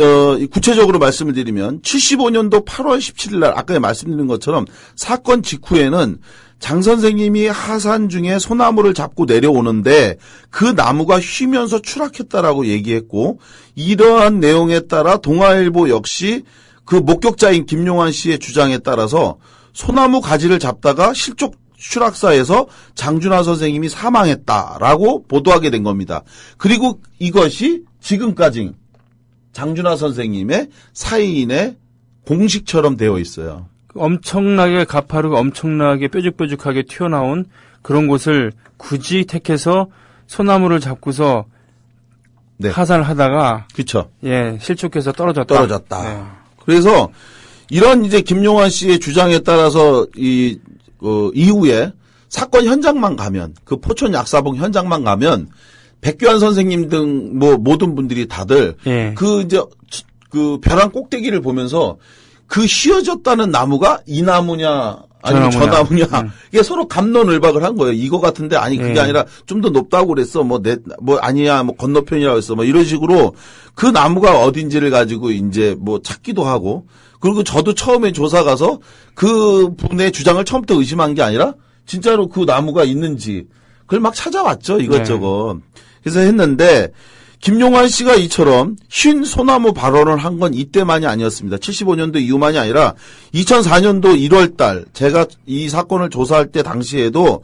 구체적으로 말씀을 드리면 75년도 8월 17일 날 아까 말씀드린 것처럼 사건 직후에는 장 선생님이 하산 중에 소나무를 잡고 내려오는데 그 나무가 휘면서 추락했다라고 얘기했고 이러한 내용에 따라 동아일보 역시 그 목격자인 김용환 씨의 주장에 따라서 소나무 가지를 잡다가 실족 추락사에서 장준하 선생님이 사망했다라고 보도하게 된 겁니다. 그리고 이것이 지금까지 장준하 선생님의 사인의 공식처럼 되어 있어요. 엄청나게 가파르고 엄청나게 뾰족뾰족하게 튀어나온 그런 곳을 굳이 택해서 소나무를 잡고서 네. 하산을 하다가 그렇죠. 예, 실족해서 떨어졌다. 네. 그래서 이런 이제 김용환 씨의 주장에 따라서 이후에 사건 현장만 가면 그 포천 약사봉 현장만 가면 백교환 선생님 등 뭐 모든 분들이 다들 예. 그 벼랑 꼭대기를 보면서 그 휘어졌다는 나무가 이 나무냐 아니면 저 나무냐 이게 서로 갑론을박을 한 거예요. 이거 같은데 아니 그게 아니라 좀 더 높다고 그랬어. 뭐 아니야 뭐 건너편이라고 했어. 뭐 이런 식으로 그 나무가 어딘지를 가지고 이제 뭐 찾기도 하고 그리고 저도 처음에 조사 가서 그 분의 주장을 처음부터 의심한 게 아니라 진짜로 그 나무가 있는지 그걸 막 찾아왔죠. 이것저것. 그래서 했는데 김용환 씨가 이처럼 쉰 소나무 발언을 한 건 이때만이 아니었습니다. 75년도 이후만이 아니라 2004년도 1월 달 제가 이 사건을 조사할 때 당시에도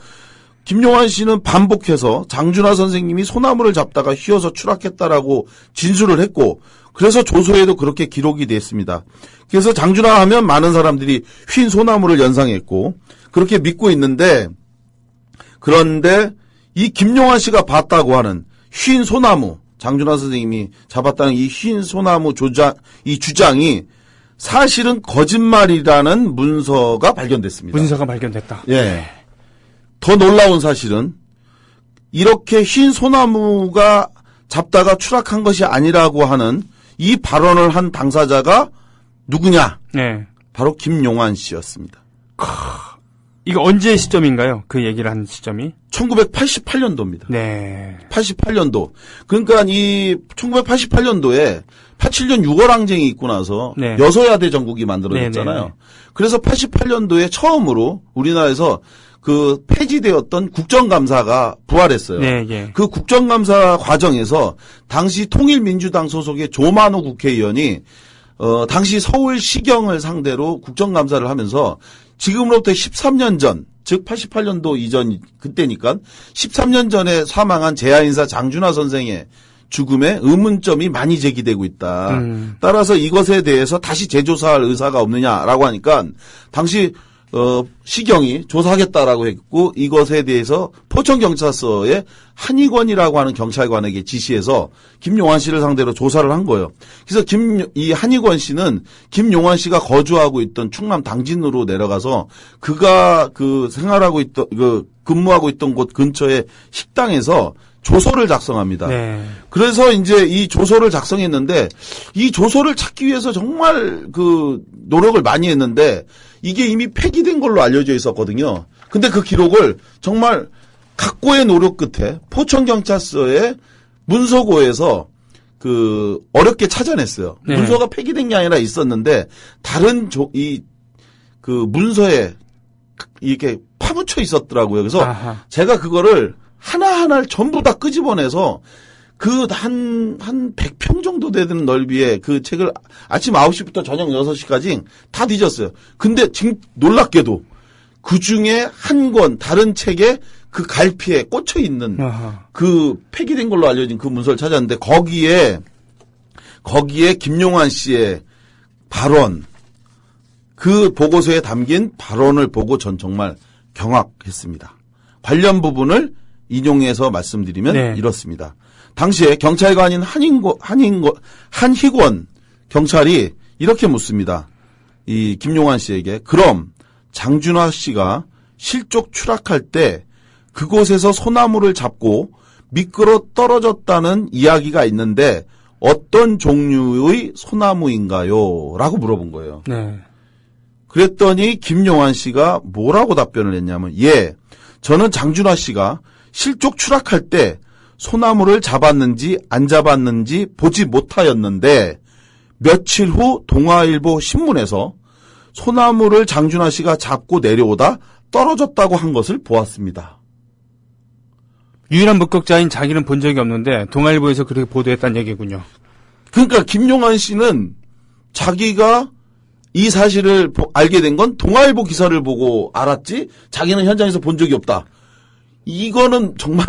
김용환 씨는 반복해서 장준하 선생님이 소나무를 잡다가 휘어서 추락했다라고 진술을 했고 그래서 조서에도 그렇게 기록이 됐습니다. 그래서 장준하 하면 많은 사람들이 휜 소나무를 연상했고 그렇게 믿고 있는데 그런데 이 김용환 씨가 봤다고 하는 흰 소나무, 장준하 선생님이 잡았다는 이 흰 소나무 이 주장이 사실은 거짓말이라는 문서가 발견됐습니다. 문서가 발견됐다. 예. 더 놀라운 사실은 이렇게 흰 소나무가 잡다가 추락한 것이 아니라고 하는 이 발언을 한 당사자가 누구냐? 네. 바로 김용환 씨였습니다. 이거 언제 시점인가요? 그 얘기를 한 시점이? 1988년도입니다. 네. 88년도. 그러니까 이 1988년도에 87년 6월 항쟁이 있고 나서 네. 여소야대 전국이 만들어졌잖아요. 네, 네, 네. 그래서 88년도에 처음으로 우리나라에서 그 폐지되었던 국정감사가 부활했어요. 네, 예. 그 국정감사 과정에서 당시 통일민주당 소속의 조만호 국회의원이 당시 서울시경을 상대로 국정감사를 하면서 지금으로부터 13년 전, 즉 88년도 이전 그때니까 13년 전에 사망한 재야인사 장준하 선생의 죽음에 의문점이 많이 제기되고 있다. 따라서 이것에 대해서 다시 재조사할 의사가 없느냐라고 하니까 당시 시경이 조사하겠다라고 했고 이것에 대해서 포천경찰서에 한의권이라고 하는 경찰관에게 지시해서 김용환 씨를 상대로 조사를 한 거예요. 그래서 이 한의권 씨는 김용환 씨가 거주하고 있던 충남 당진으로 내려가서 그가 근무하고 있던 곳 근처의 식당에서 조서를 작성합니다. 네. 그래서 이제 이 조서를 작성했는데 이 조서를 찾기 위해서 정말 노력을 많이 했는데 이게 이미 폐기된 걸로 알려져 있었거든요. 근데 그 기록을 정말 각고의 노력 끝에 포천경찰서의 문서고에서 어렵게 찾아냈어요. 네. 문서가 폐기된 게 아니라 있었는데 다른 문서에 이렇게 파묻혀 있었더라고요. 그래서 아하. 제가 그거를 하나하나를 전부 다 끄집어내서 한 100평 정도 되는 넓이의 그 책을 아침 9시부터 저녁 6시까지 다 뒤졌어요. 근데 지금 놀랍게도 그 중에 한 권 다른 책에 그 갈피에 꽂혀 있는 그 폐기된 걸로 알려진 그 문서를 찾았는데 거기에 김용환 씨의 발언, 그 보고서에 담긴 발언을 보고 전 정말 경악했습니다. 관련 부분을 인용해서 말씀드리면 네. 이렇습니다. 당시에 경찰관인 한희권 경찰이 이렇게 묻습니다. 이 김용환 씨에게 그럼 장준하 씨가 실족 추락할 때 그곳에서 소나무를 잡고 미끄러 떨어졌다는 이야기가 있는데 어떤 종류의 소나무인가요? 라고 물어본 거예요. 네. 그랬더니 김용환 씨가 뭐라고 답변을 했냐면 저는 장준하 씨가 실족 추락할 때 소나무를 잡았는지 안 잡았는지 보지 못하였는데 며칠 후 동아일보 신문에서 소나무를 장준하 씨가 잡고 내려오다 떨어졌다고 한 것을 보았습니다. 유일한 목격자인 자기는 본 적이 없는데 동아일보에서 그렇게 보도했다는 얘기군요. 그러니까 김용환 씨는 자기가 이 사실을 알게 된 건 동아일보 기사를 보고 알았지 자기는 현장에서 본 적이 없다. 이거는 정말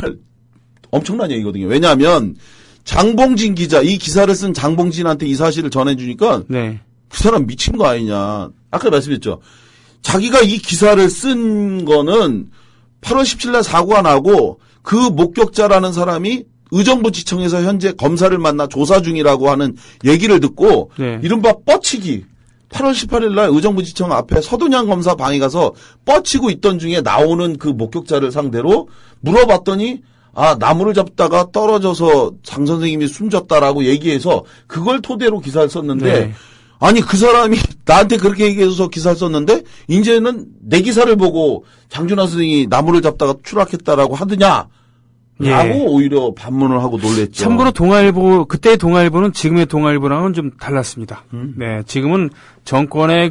엄청난 얘기거든요. 왜냐하면 장봉진 기자, 이 기사를 쓴 장봉진한테 이 사실을 전해주니까 네. 그 사람 미친 거 아니냐. 아까 말씀드렸죠. 자기가 이 기사를 쓴 거는 8월 17일 날 사고가 나고 그 목격자라는 사람이 의정부지청에서 현재 검사를 만나 조사 중이라고 하는 얘기를 듣고 네. 이른바 뻗치기. 8월 18일 날 의정부지청 앞에 서동양 검사 방에 가서 뻗치고 있던 중에 나오는 그 목격자를 상대로 물어봤더니 나무를 잡다가 떨어져서 장 선생님이 숨졌다라고 얘기해서 그걸 토대로 기사를 썼는데 네. 아니 그 사람이 나한테 그렇게 얘기해서 기사를 썼는데 이제는 내 기사를 보고 장준하 선생이 나무를 잡다가 추락했다라고 하더냐 라고 오히려 반문을 하고 놀랬죠. 참고로 그때의 동아일보는 지금의 동아일보랑은 좀 달랐습니다. 네, 지금은 정권의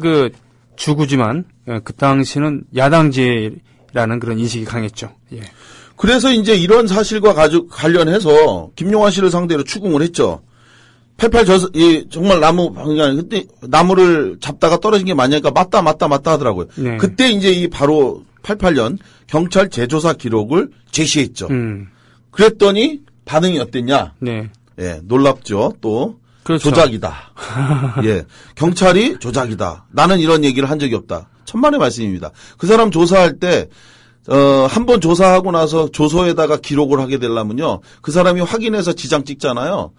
주구지만 그 당시는 야당지라는 그런 인식이 강했죠. 예. 그래서 이제 이런 사실과 관련해서 김용환 씨를 상대로 추궁을 했죠. 88 정말 그때 나무를 잡다가 떨어진 게 맞냐니까 맞다 하더라고요. 네. 그때 이제 바로 88년 경찰 재조사 기록을 제시했죠. 그랬더니 반응이 어땠냐? 네. 놀랍죠. 또 그렇죠. 조작이다. 경찰이 조작이다. 나는 이런 얘기를 한 적이 없다. 천만의 말씀입니다. 그 사람 조사할 때 한 번 조사하고 나서 조서에다가 기록을 하게 되려면요. 그 사람이 확인해서 지장 찍잖아요.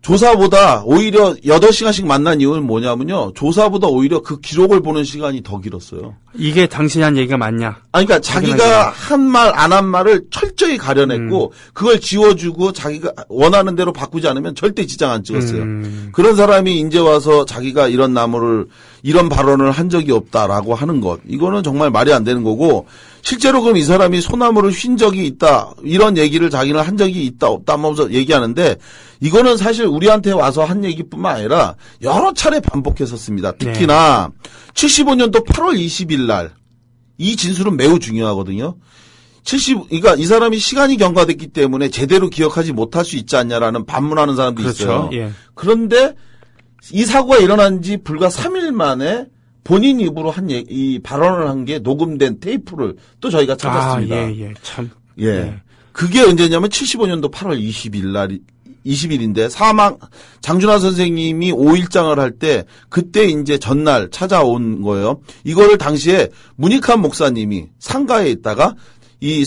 조사보다 오히려 8시간씩 만난 이유는 뭐냐면요. 조사보다 오히려 그 기록을 보는 시간이 더 길었어요. 이게 당신이 한 얘기가 맞냐? 그러니까 자기가 한 말, 안 한 말을 철저히 가려냈고, 그걸 지워주고 자기가 원하는 대로 바꾸지 않으면 절대 지장 안 찍었어요. 그런 사람이 이제 와서 자기가 이런 이런 발언을 한 적이 없다라고 하는 것. 이거는 정말 말이 안 되는 거고, 실제로 그럼 이 사람이 소나무를 휜 적이 있다, 이런 얘기를 자기는 한 적이 있다, 없다 하면서 얘기하는데, 이거는 사실 우리한테 와서 한 얘기뿐만 아니라 여러 차례 반복했었습니다. 특히나 75년도 8월 20일 날, 이 진술은 매우 중요하거든요. 그러니까 이 사람이 시간이 경과됐기 때문에 제대로 기억하지 못할 수 있지 않냐라는 반문하는 사람도 그렇죠. 있어요. 예. 그런데 이 사고가 일어난 지 불과 3일 만에 본인 입으로 이 발언을 한 게 녹음된 테이프를 또 저희가 찾았습니다. 예. 참. 예. 그게 언제냐면 75년도 8월 20일인데 장준하 선생님이 5일장을 할 때 그때 이제 전날 찾아온 거예요. 이거를 당시에 문익환 목사님이 상가에 있다가 이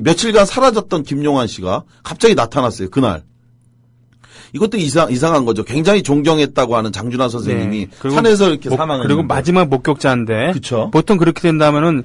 며칠간 사라졌던 김용환 씨가 갑자기 나타났어요. 그날. 이것도 이상한 거죠. 굉장히 존경했다고 하는 장준하 선생님이 산에서 이렇게 사망을 그리고 마지막 목격자인데. 그쵸. 보통 그렇게 된다면은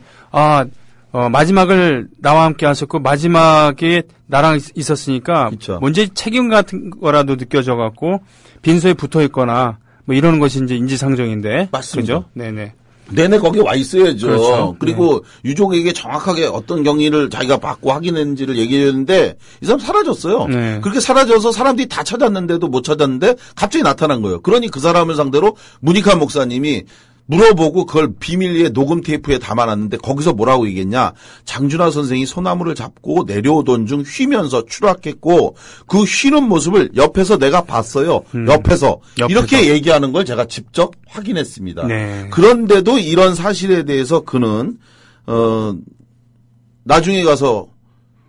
마지막을 나와 함께 하셨고 마지막에 나랑 있었으니까 그쵸. 뭔지 책임 같은 거라도 느껴져 갖고 빈소에 붙어 있거나 뭐 이러는 것이 이제 인지상정인데. 맞습니다. 그죠? 네네. 내내 거기 와 있어야죠. 그렇죠. 그리고 유족에게 정확하게 어떤 경위를 자기가 받고 확인했는지를 얘기했는데 이 사람 사라졌어요. 네. 그렇게 사라져서 사람들이 다 찾았는데도 못 찾았는데 갑자기 나타난 거예요. 그러니 그 사람을 상대로 문익환 목사님이 물어보고 그걸 비밀리에 녹음 테이프에 담아놨는데 거기서 뭐라고 얘기했냐. 장준하 선생이 소나무를 잡고 내려오던 중 휘면서 추락했고 그 휘는 모습을 옆에서 내가 봤어요. 옆에서. 이렇게 얘기하는 걸 제가 직접 확인했습니다. 네. 그런데도 이런 사실에 대해서 그는 나중에 가서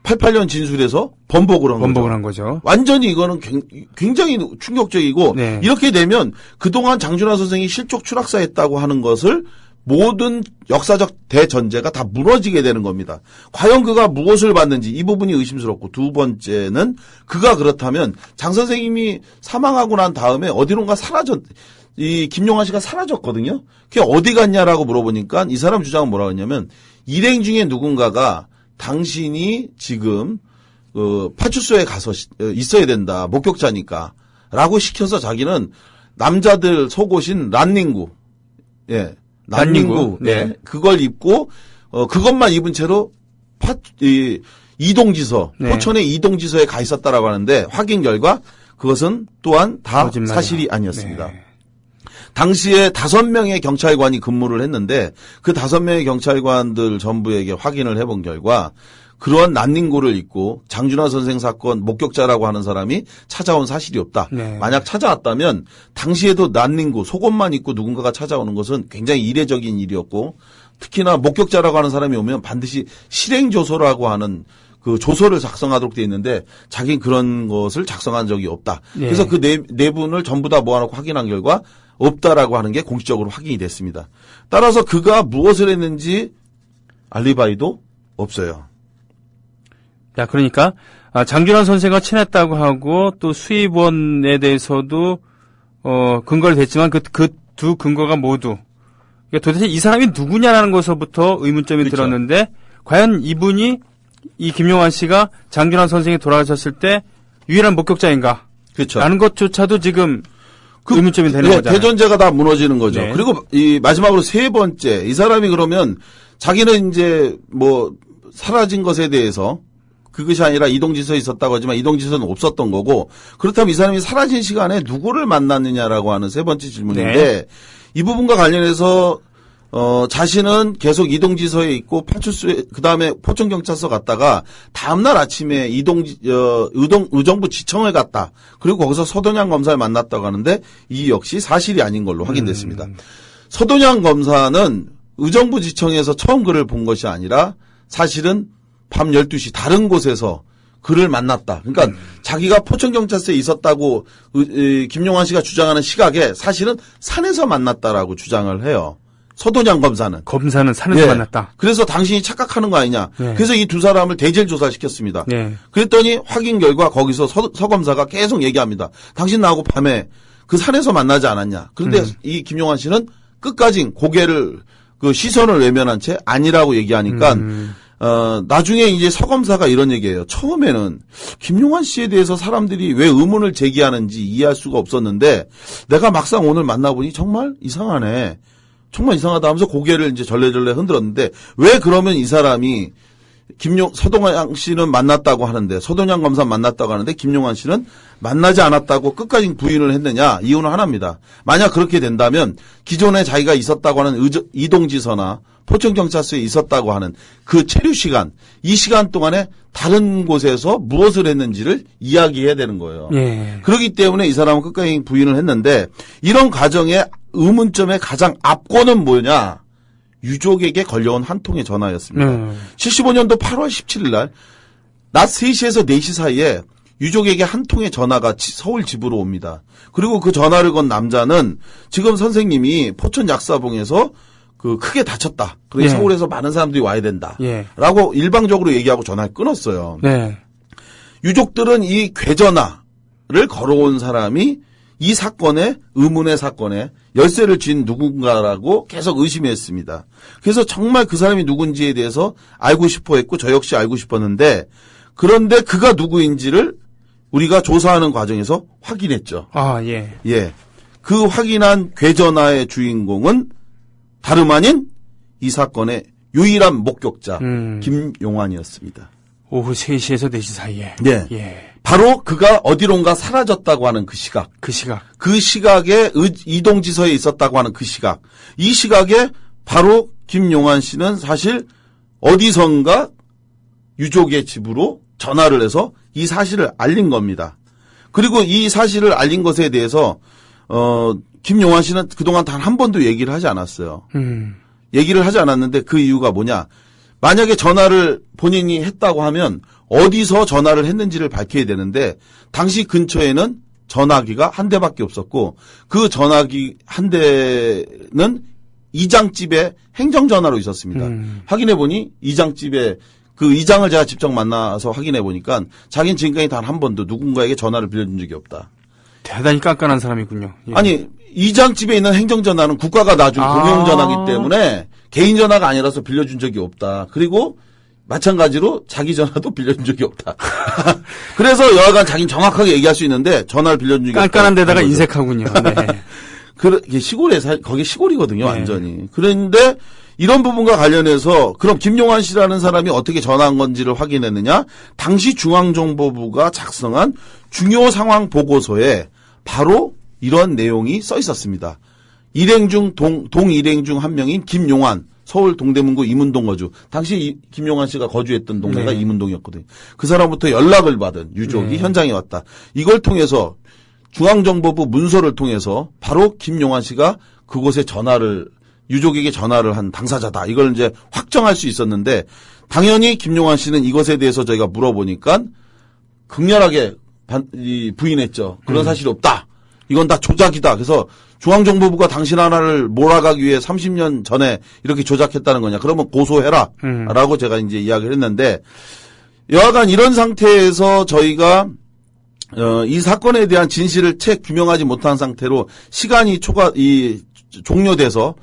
88년 진술에서 번복을 한 거죠. 완전히 이거는 굉장히 충격적이고 네. 이렇게 되면 그동안 장준하 선생이 실족 추락사했다고 하는 것을 모든 역사적 대전제가 다 무너지게 되는 겁니다. 과연 그가 무엇을 봤는지 이 부분이 의심스럽고 두 번째는 그가 그렇다면 장 선생님이 사망하고 난 다음에 어디론가 이 김용환 씨가 사라졌거든요. 그게 어디 갔냐라고 물어보니까 이 사람 주장은 뭐라고 했냐면 일행 중에 누군가가 당신이 지금 파출소에 가서 있어야 된다. 목격자니까. 라고 시켜서 자기는 남자들 속옷인 란닝구. 예. 란닝구. 네. 예. 그걸 입고 그것만 입은 채로 이동지서 네. 포천의 이동지서에 가 있었다라고 하는데 확인 결과 그것은 또한 다 거짓말이야. 사실이 아니었습니다. 네. 당시에 5명의 경찰관이 근무를 했는데 그 5명의 경찰관들 전부에게 확인을 해본 결과 그러한 난닝구를 입고 장준하 선생 사건 목격자라고 하는 사람이 찾아온 사실이 없다. 네. 만약 찾아왔다면 당시에도 난닝구 속옷만 입고 누군가가 찾아오는 것은 굉장히 이례적인 일이었고 특히나 목격자라고 하는 사람이 오면 반드시 실행조서라고 하는 그 조서를 작성하도록 돼 있는데 자기는 그런 것을 작성한 적이 없다. 네. 그래서 그 네 분을 전부 다 모아놓고 확인한 결과 없다라고 하는 게 공식적으로 확인이 됐습니다. 따라서 그가 무엇을 했는지 알리바이도 없어요. 자, 그러니까 장준하 선생과 친했다고 하고 또 수입원에 대해서도 근거를 댔지만 그 두 근거가 모두 그러니까 도대체 이 사람이 누구냐라는 것서부터 의문점이 그렇죠. 들었는데 과연 이분이 이 김용환 씨가 장준하 선생이 돌아가셨을 때 유일한 목격자인가? 그렇죠. 라는 것조차도 지금 의문점이 되는 거잖아요. 대전제가 다 무너지는 거죠. 네. 그리고 이 마지막으로 세 번째 이 사람이 그러면 자기는 이제 뭐 사라진 것에 대해서 그것이 아니라 이동지서에 있었다고 하지만 이동지서는 없었던 거고 그렇다면 이 사람이 사라진 시간에 누구를 만났느냐라고 하는 세 번째 질문인데 네. 이 부분과 관련해서 자신은 계속 이동지서에 있고 파출소에 그다음에 포천경찰서 갔다가 다음날 아침에 의정부 지청을 갔다. 그리고 거기서 서동양 검사를 만났다고 하는데 이 역시 사실이 아닌 걸로 확인됐습니다. 서동양 검사는 의정부 지청에서 처음 그를 본 것이 아니라 사실은 밤 12시 다른 곳에서 그를 만났다. 그러니까 자기가 포천경찰서에 있었다고 김용환 씨가 주장하는 시각에 사실은 산에서 만났다라고 주장을 해요. 서도냥 검사는. 검사는 산에서 예. 만났다. 그래서 당신이 착각하는 거 아니냐. 예. 그래서 이 두 사람을 대질 조사를 시켰습니다. 예. 그랬더니 확인 결과 거기서 서 검사가 계속 얘기합니다. 당신 나하고 밤에 그 산에서 만나지 않았냐. 그런데 이 김용환 씨는 끝까지 고개를 그 시선을 외면한 채 아니라고 얘기하니까 나중에 이제 서 검사가 이런 얘기예요. 처음에는 김용환 씨에 대해서 사람들이 왜 의문을 제기하는지 이해할 수가 없었는데 내가 막상 오늘 만나보니 정말 이상하네. 정말 이상하다 하면서 고개를 이제 절레절레 흔들었는데 왜 그러면 이 사람이 서동양 씨는 만났다고 하는데 서동양 검사 만났다고 하는데 김용환 씨는 만나지 않았다고 끝까지 부인을 했느냐. 이유는 하나입니다. 만약 그렇게 된다면 기존에 자기가 있었다고 하는 이동지서나 포천경찰서에 있었다고 하는 그 체류 시간, 이 시간 동안에 다른 곳에서 무엇을 했는지를 이야기해야 되는 거예요. 예. 그렇기 때문에 이 사람은 끝까지 부인을 했는데 이런 과정의 의문점의 가장 앞권은 뭐냐. 유족에게 걸려온 한 통의 전화였습니다. 75년도 8월 17일 날 낮 3시에서 4시 사이에 유족에게 한 통의 전화가 서울 집으로 옵니다. 그리고 그 전화를 건 남자는 지금 선생님이 포천 약사봉에서 그 크게 다쳤다. 그래서 예. 서울에서 많은 사람들이 와야 된다. 예. 라고 일방적으로 얘기하고 전화를 끊었어요. 네. 유족들은 이 괴전화를 걸어온 사람이 이 사건에 의문의 사건에 열쇠를 쥔 누군가라고 계속 의심했습니다. 그래서 정말 그 사람이 누군지에 대해서 알고 싶어 했고 저 역시 알고 싶었는데 그런데 그가 누구인지를 우리가 조사하는 과정에서 확인했죠. 아, 예. 예. 그 확인한 괴전화의 주인공은 다름 아닌 이 사건의 유일한 목격자 김용환이었습니다. 오후 3시에서 4시 사이에. 네. 예. 바로 그가 어디론가 사라졌다고 하는 그 시각. 그 시각. 그 시각에 이동지서에 있었다고 하는 그 시각. 이 시각에 바로 김용환 씨는 사실 어디선가 유족의 집으로 전화를 해서 이 사실을 알린 겁니다. 그리고 이 사실을 알린 것에 대해서 김용환 씨는 그동안 단 한 번도 얘기를 하지 않았어요. 얘기를 하지 않았는데 그 이유가 뭐냐. 만약에 전화를 본인이 했다고 하면 어디서 전화를 했는지를 밝혀야 되는데 당시 근처에는 전화기가 한 대밖에 없었고 그 전화기 한 대는 이장집에 행정전화로 있었습니다. 확인해 보니 이장집에 그 이장을 제가 직접 만나서 확인해 보니까 자기는 지금까지 단 한 번도 누군가에게 전화를 빌려준 적이 없다. 대단히 깐깐한 사람이군요. 예. 아니 이장집에 있는 행정전화는 국가가 놔준 공용전화기 때문에 개인 전화가 아니라서 빌려준 적이 없다. 그리고 마찬가지로 자기 전화도 빌려준 적이 없다. 그래서 여하간 자기는 정확하게 얘기할 수 있는데 전화를 빌려준 적이 없다. 깐깐한 데다가 인색하군요. 네. 그게 시골에 거기 시골이거든요, 네. 완전히. 그런데 이런 부분과 관련해서 그럼 김용환 씨라는 사람이 어떻게 전화한 건지를 확인했느냐? 당시 중앙정보부가 작성한 중요 상황 보고서에 바로 이런 내용이 써 있었습니다. 일행 중 동일행 중 한 명인 김용환, 서울 동대문구 이문동 거주. 당시 김용환 씨가 거주했던 동네가 네. 이문동이었거든요. 그 사람부터 연락을 받은 유족이 현장에 왔다. 이걸 통해서 중앙정보부 문서를 통해서 바로 김용환 씨가 그곳에 유족에게 전화를 한 당사자다. 이걸 이제 확정할 수 있었는데 당연히 김용환 씨는 이것에 대해서 저희가 물어보니까 극렬하게 부인했죠. 그런 사실이 없다. 이건 다 조작이다. 그래서 중앙정보부가 당신 하나를 몰아가기 위해 30년 전에 이렇게 조작했다는 거냐. 그러면 고소해라. 라고 제가 이제 이야기를 했는데 여하간 이런 상태에서 저희가 이 사건에 대한 진실을 채 규명하지 못한 상태로 시간이 종료돼서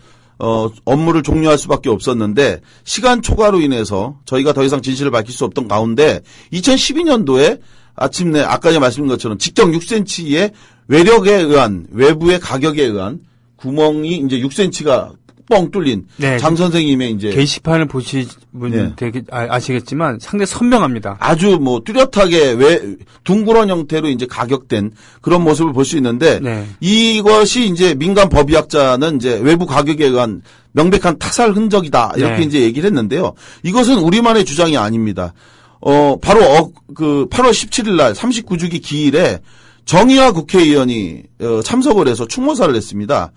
업무를 종료할 수밖에 없었는데 시간 초과로 인해서 저희가 더 이상 진실을 밝힐 수 없던 가운데 2012년도에 아침내 아까 말씀드린 것처럼 직경 6cm의 외력에 의한 외부의 가격에 의한 구멍이 이제 6cm가 뻥 뚫린 네. 장 선생님의 이제 게시판을 보시면 네. 되게 아시겠지만 상당히 선명합니다. 아주 뚜렷하게 둥그런 형태로 이제 가격된 그런 모습을 볼 수 있는데 네. 이것이 이제 민간 법의학자는 이제 외부 가격에 의한 명백한 타살 흔적이다 이렇게 네. 이제 얘기를 했는데요. 이것은 우리만의 주장이 아닙니다. 바로 그 8월 17일 날 39주기 기일에 정의화 국회의원이 참석을 해서 충모사를 했습니다.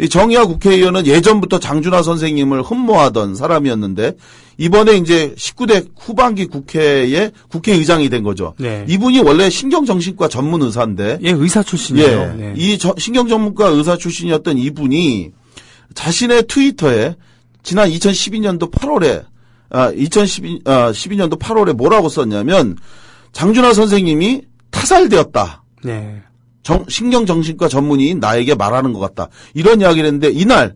이 정의화 국회의원은 예전부터 장준하 선생님을 흠모하던 사람이었는데 이번에 이제 19대 후반기 국회의 국회의장이 된 거죠. 네. 이분이 원래 신경정신과 전문 의사인데 예, 의사 출신이에요. 예, 네. 이 신경전문과 의사 출신이었던 이분이 자신의 트위터에 지난 2012년도 8월에 12년도 8월에 뭐라고 썼냐면 장준하 선생님이 타살되었다. 네. 신경정신과 전문의인 나에게 말하는 것 같다. 이런 이야기를 했는데 이날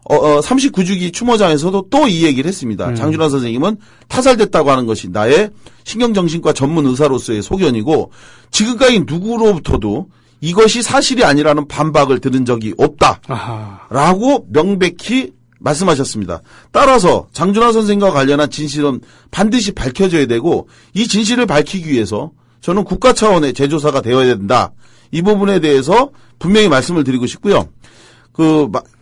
39주기 추모장에서도 또 이 얘기를 했습니다. 장준하 선생님은 타살됐다고 하는 것이 나의 신경정신과 전문 의사로서의 소견이고 지금까지 누구로부터도 이것이 사실이 아니라는 반박을 들은 적이 없다. 아하. 라고 명백히 말씀하셨습니다. 따라서 장준하 선생과 관련한 진실은 반드시 밝혀져야 되고 이 진실을 밝히기 위해서 저는 국가 차원의 재조사가 되어야 된다. 이 부분에 대해서 분명히 말씀을 드리고 싶고요.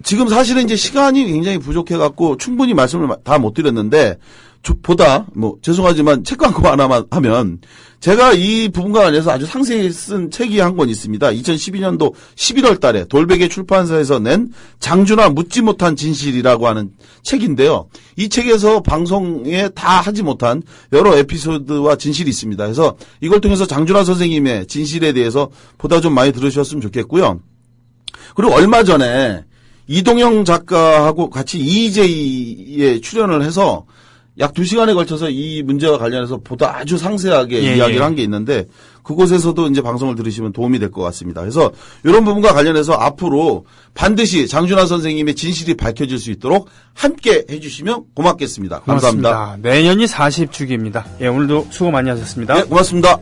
지금 사실은 이제 시간이 굉장히 부족해갖고 충분히 말씀을 다 못 드렸는데, 죄송하지만 책 광고 하나만 하면, 제가 이 부분과 관련해서 아주 상세히 쓴 책이 한 권 있습니다. 2012년도 11월 달에 돌베개 출판사에서 낸 장준하 묻지 못한 진실이라고 하는 책인데요. 이 책에서 방송에 다 하지 못한 여러 에피소드와 진실이 있습니다. 그래서 이걸 통해서 장준하 선생님의 진실에 대해서 보다 좀 많이 들으셨으면 좋겠고요. 그리고 얼마 전에 이동영 작가하고 같이 EJ에 출연을 해서 약 2시간에 걸쳐서 이 문제와 관련해서 보다 아주 상세하게 이야기를 한 게 있는데 그곳에서도 이제 방송을 들으시면 도움이 될 것 같습니다. 그래서 이런 부분과 관련해서 앞으로 반드시 장준하 선생님의 진실이 밝혀질 수 있도록 함께 해주시면 고맙겠습니다. 감사합니다. 고맙습니다. 내년이 40주기입니다. 예, 오늘도 수고 많이 하셨습니다. 네, 고맙습니다.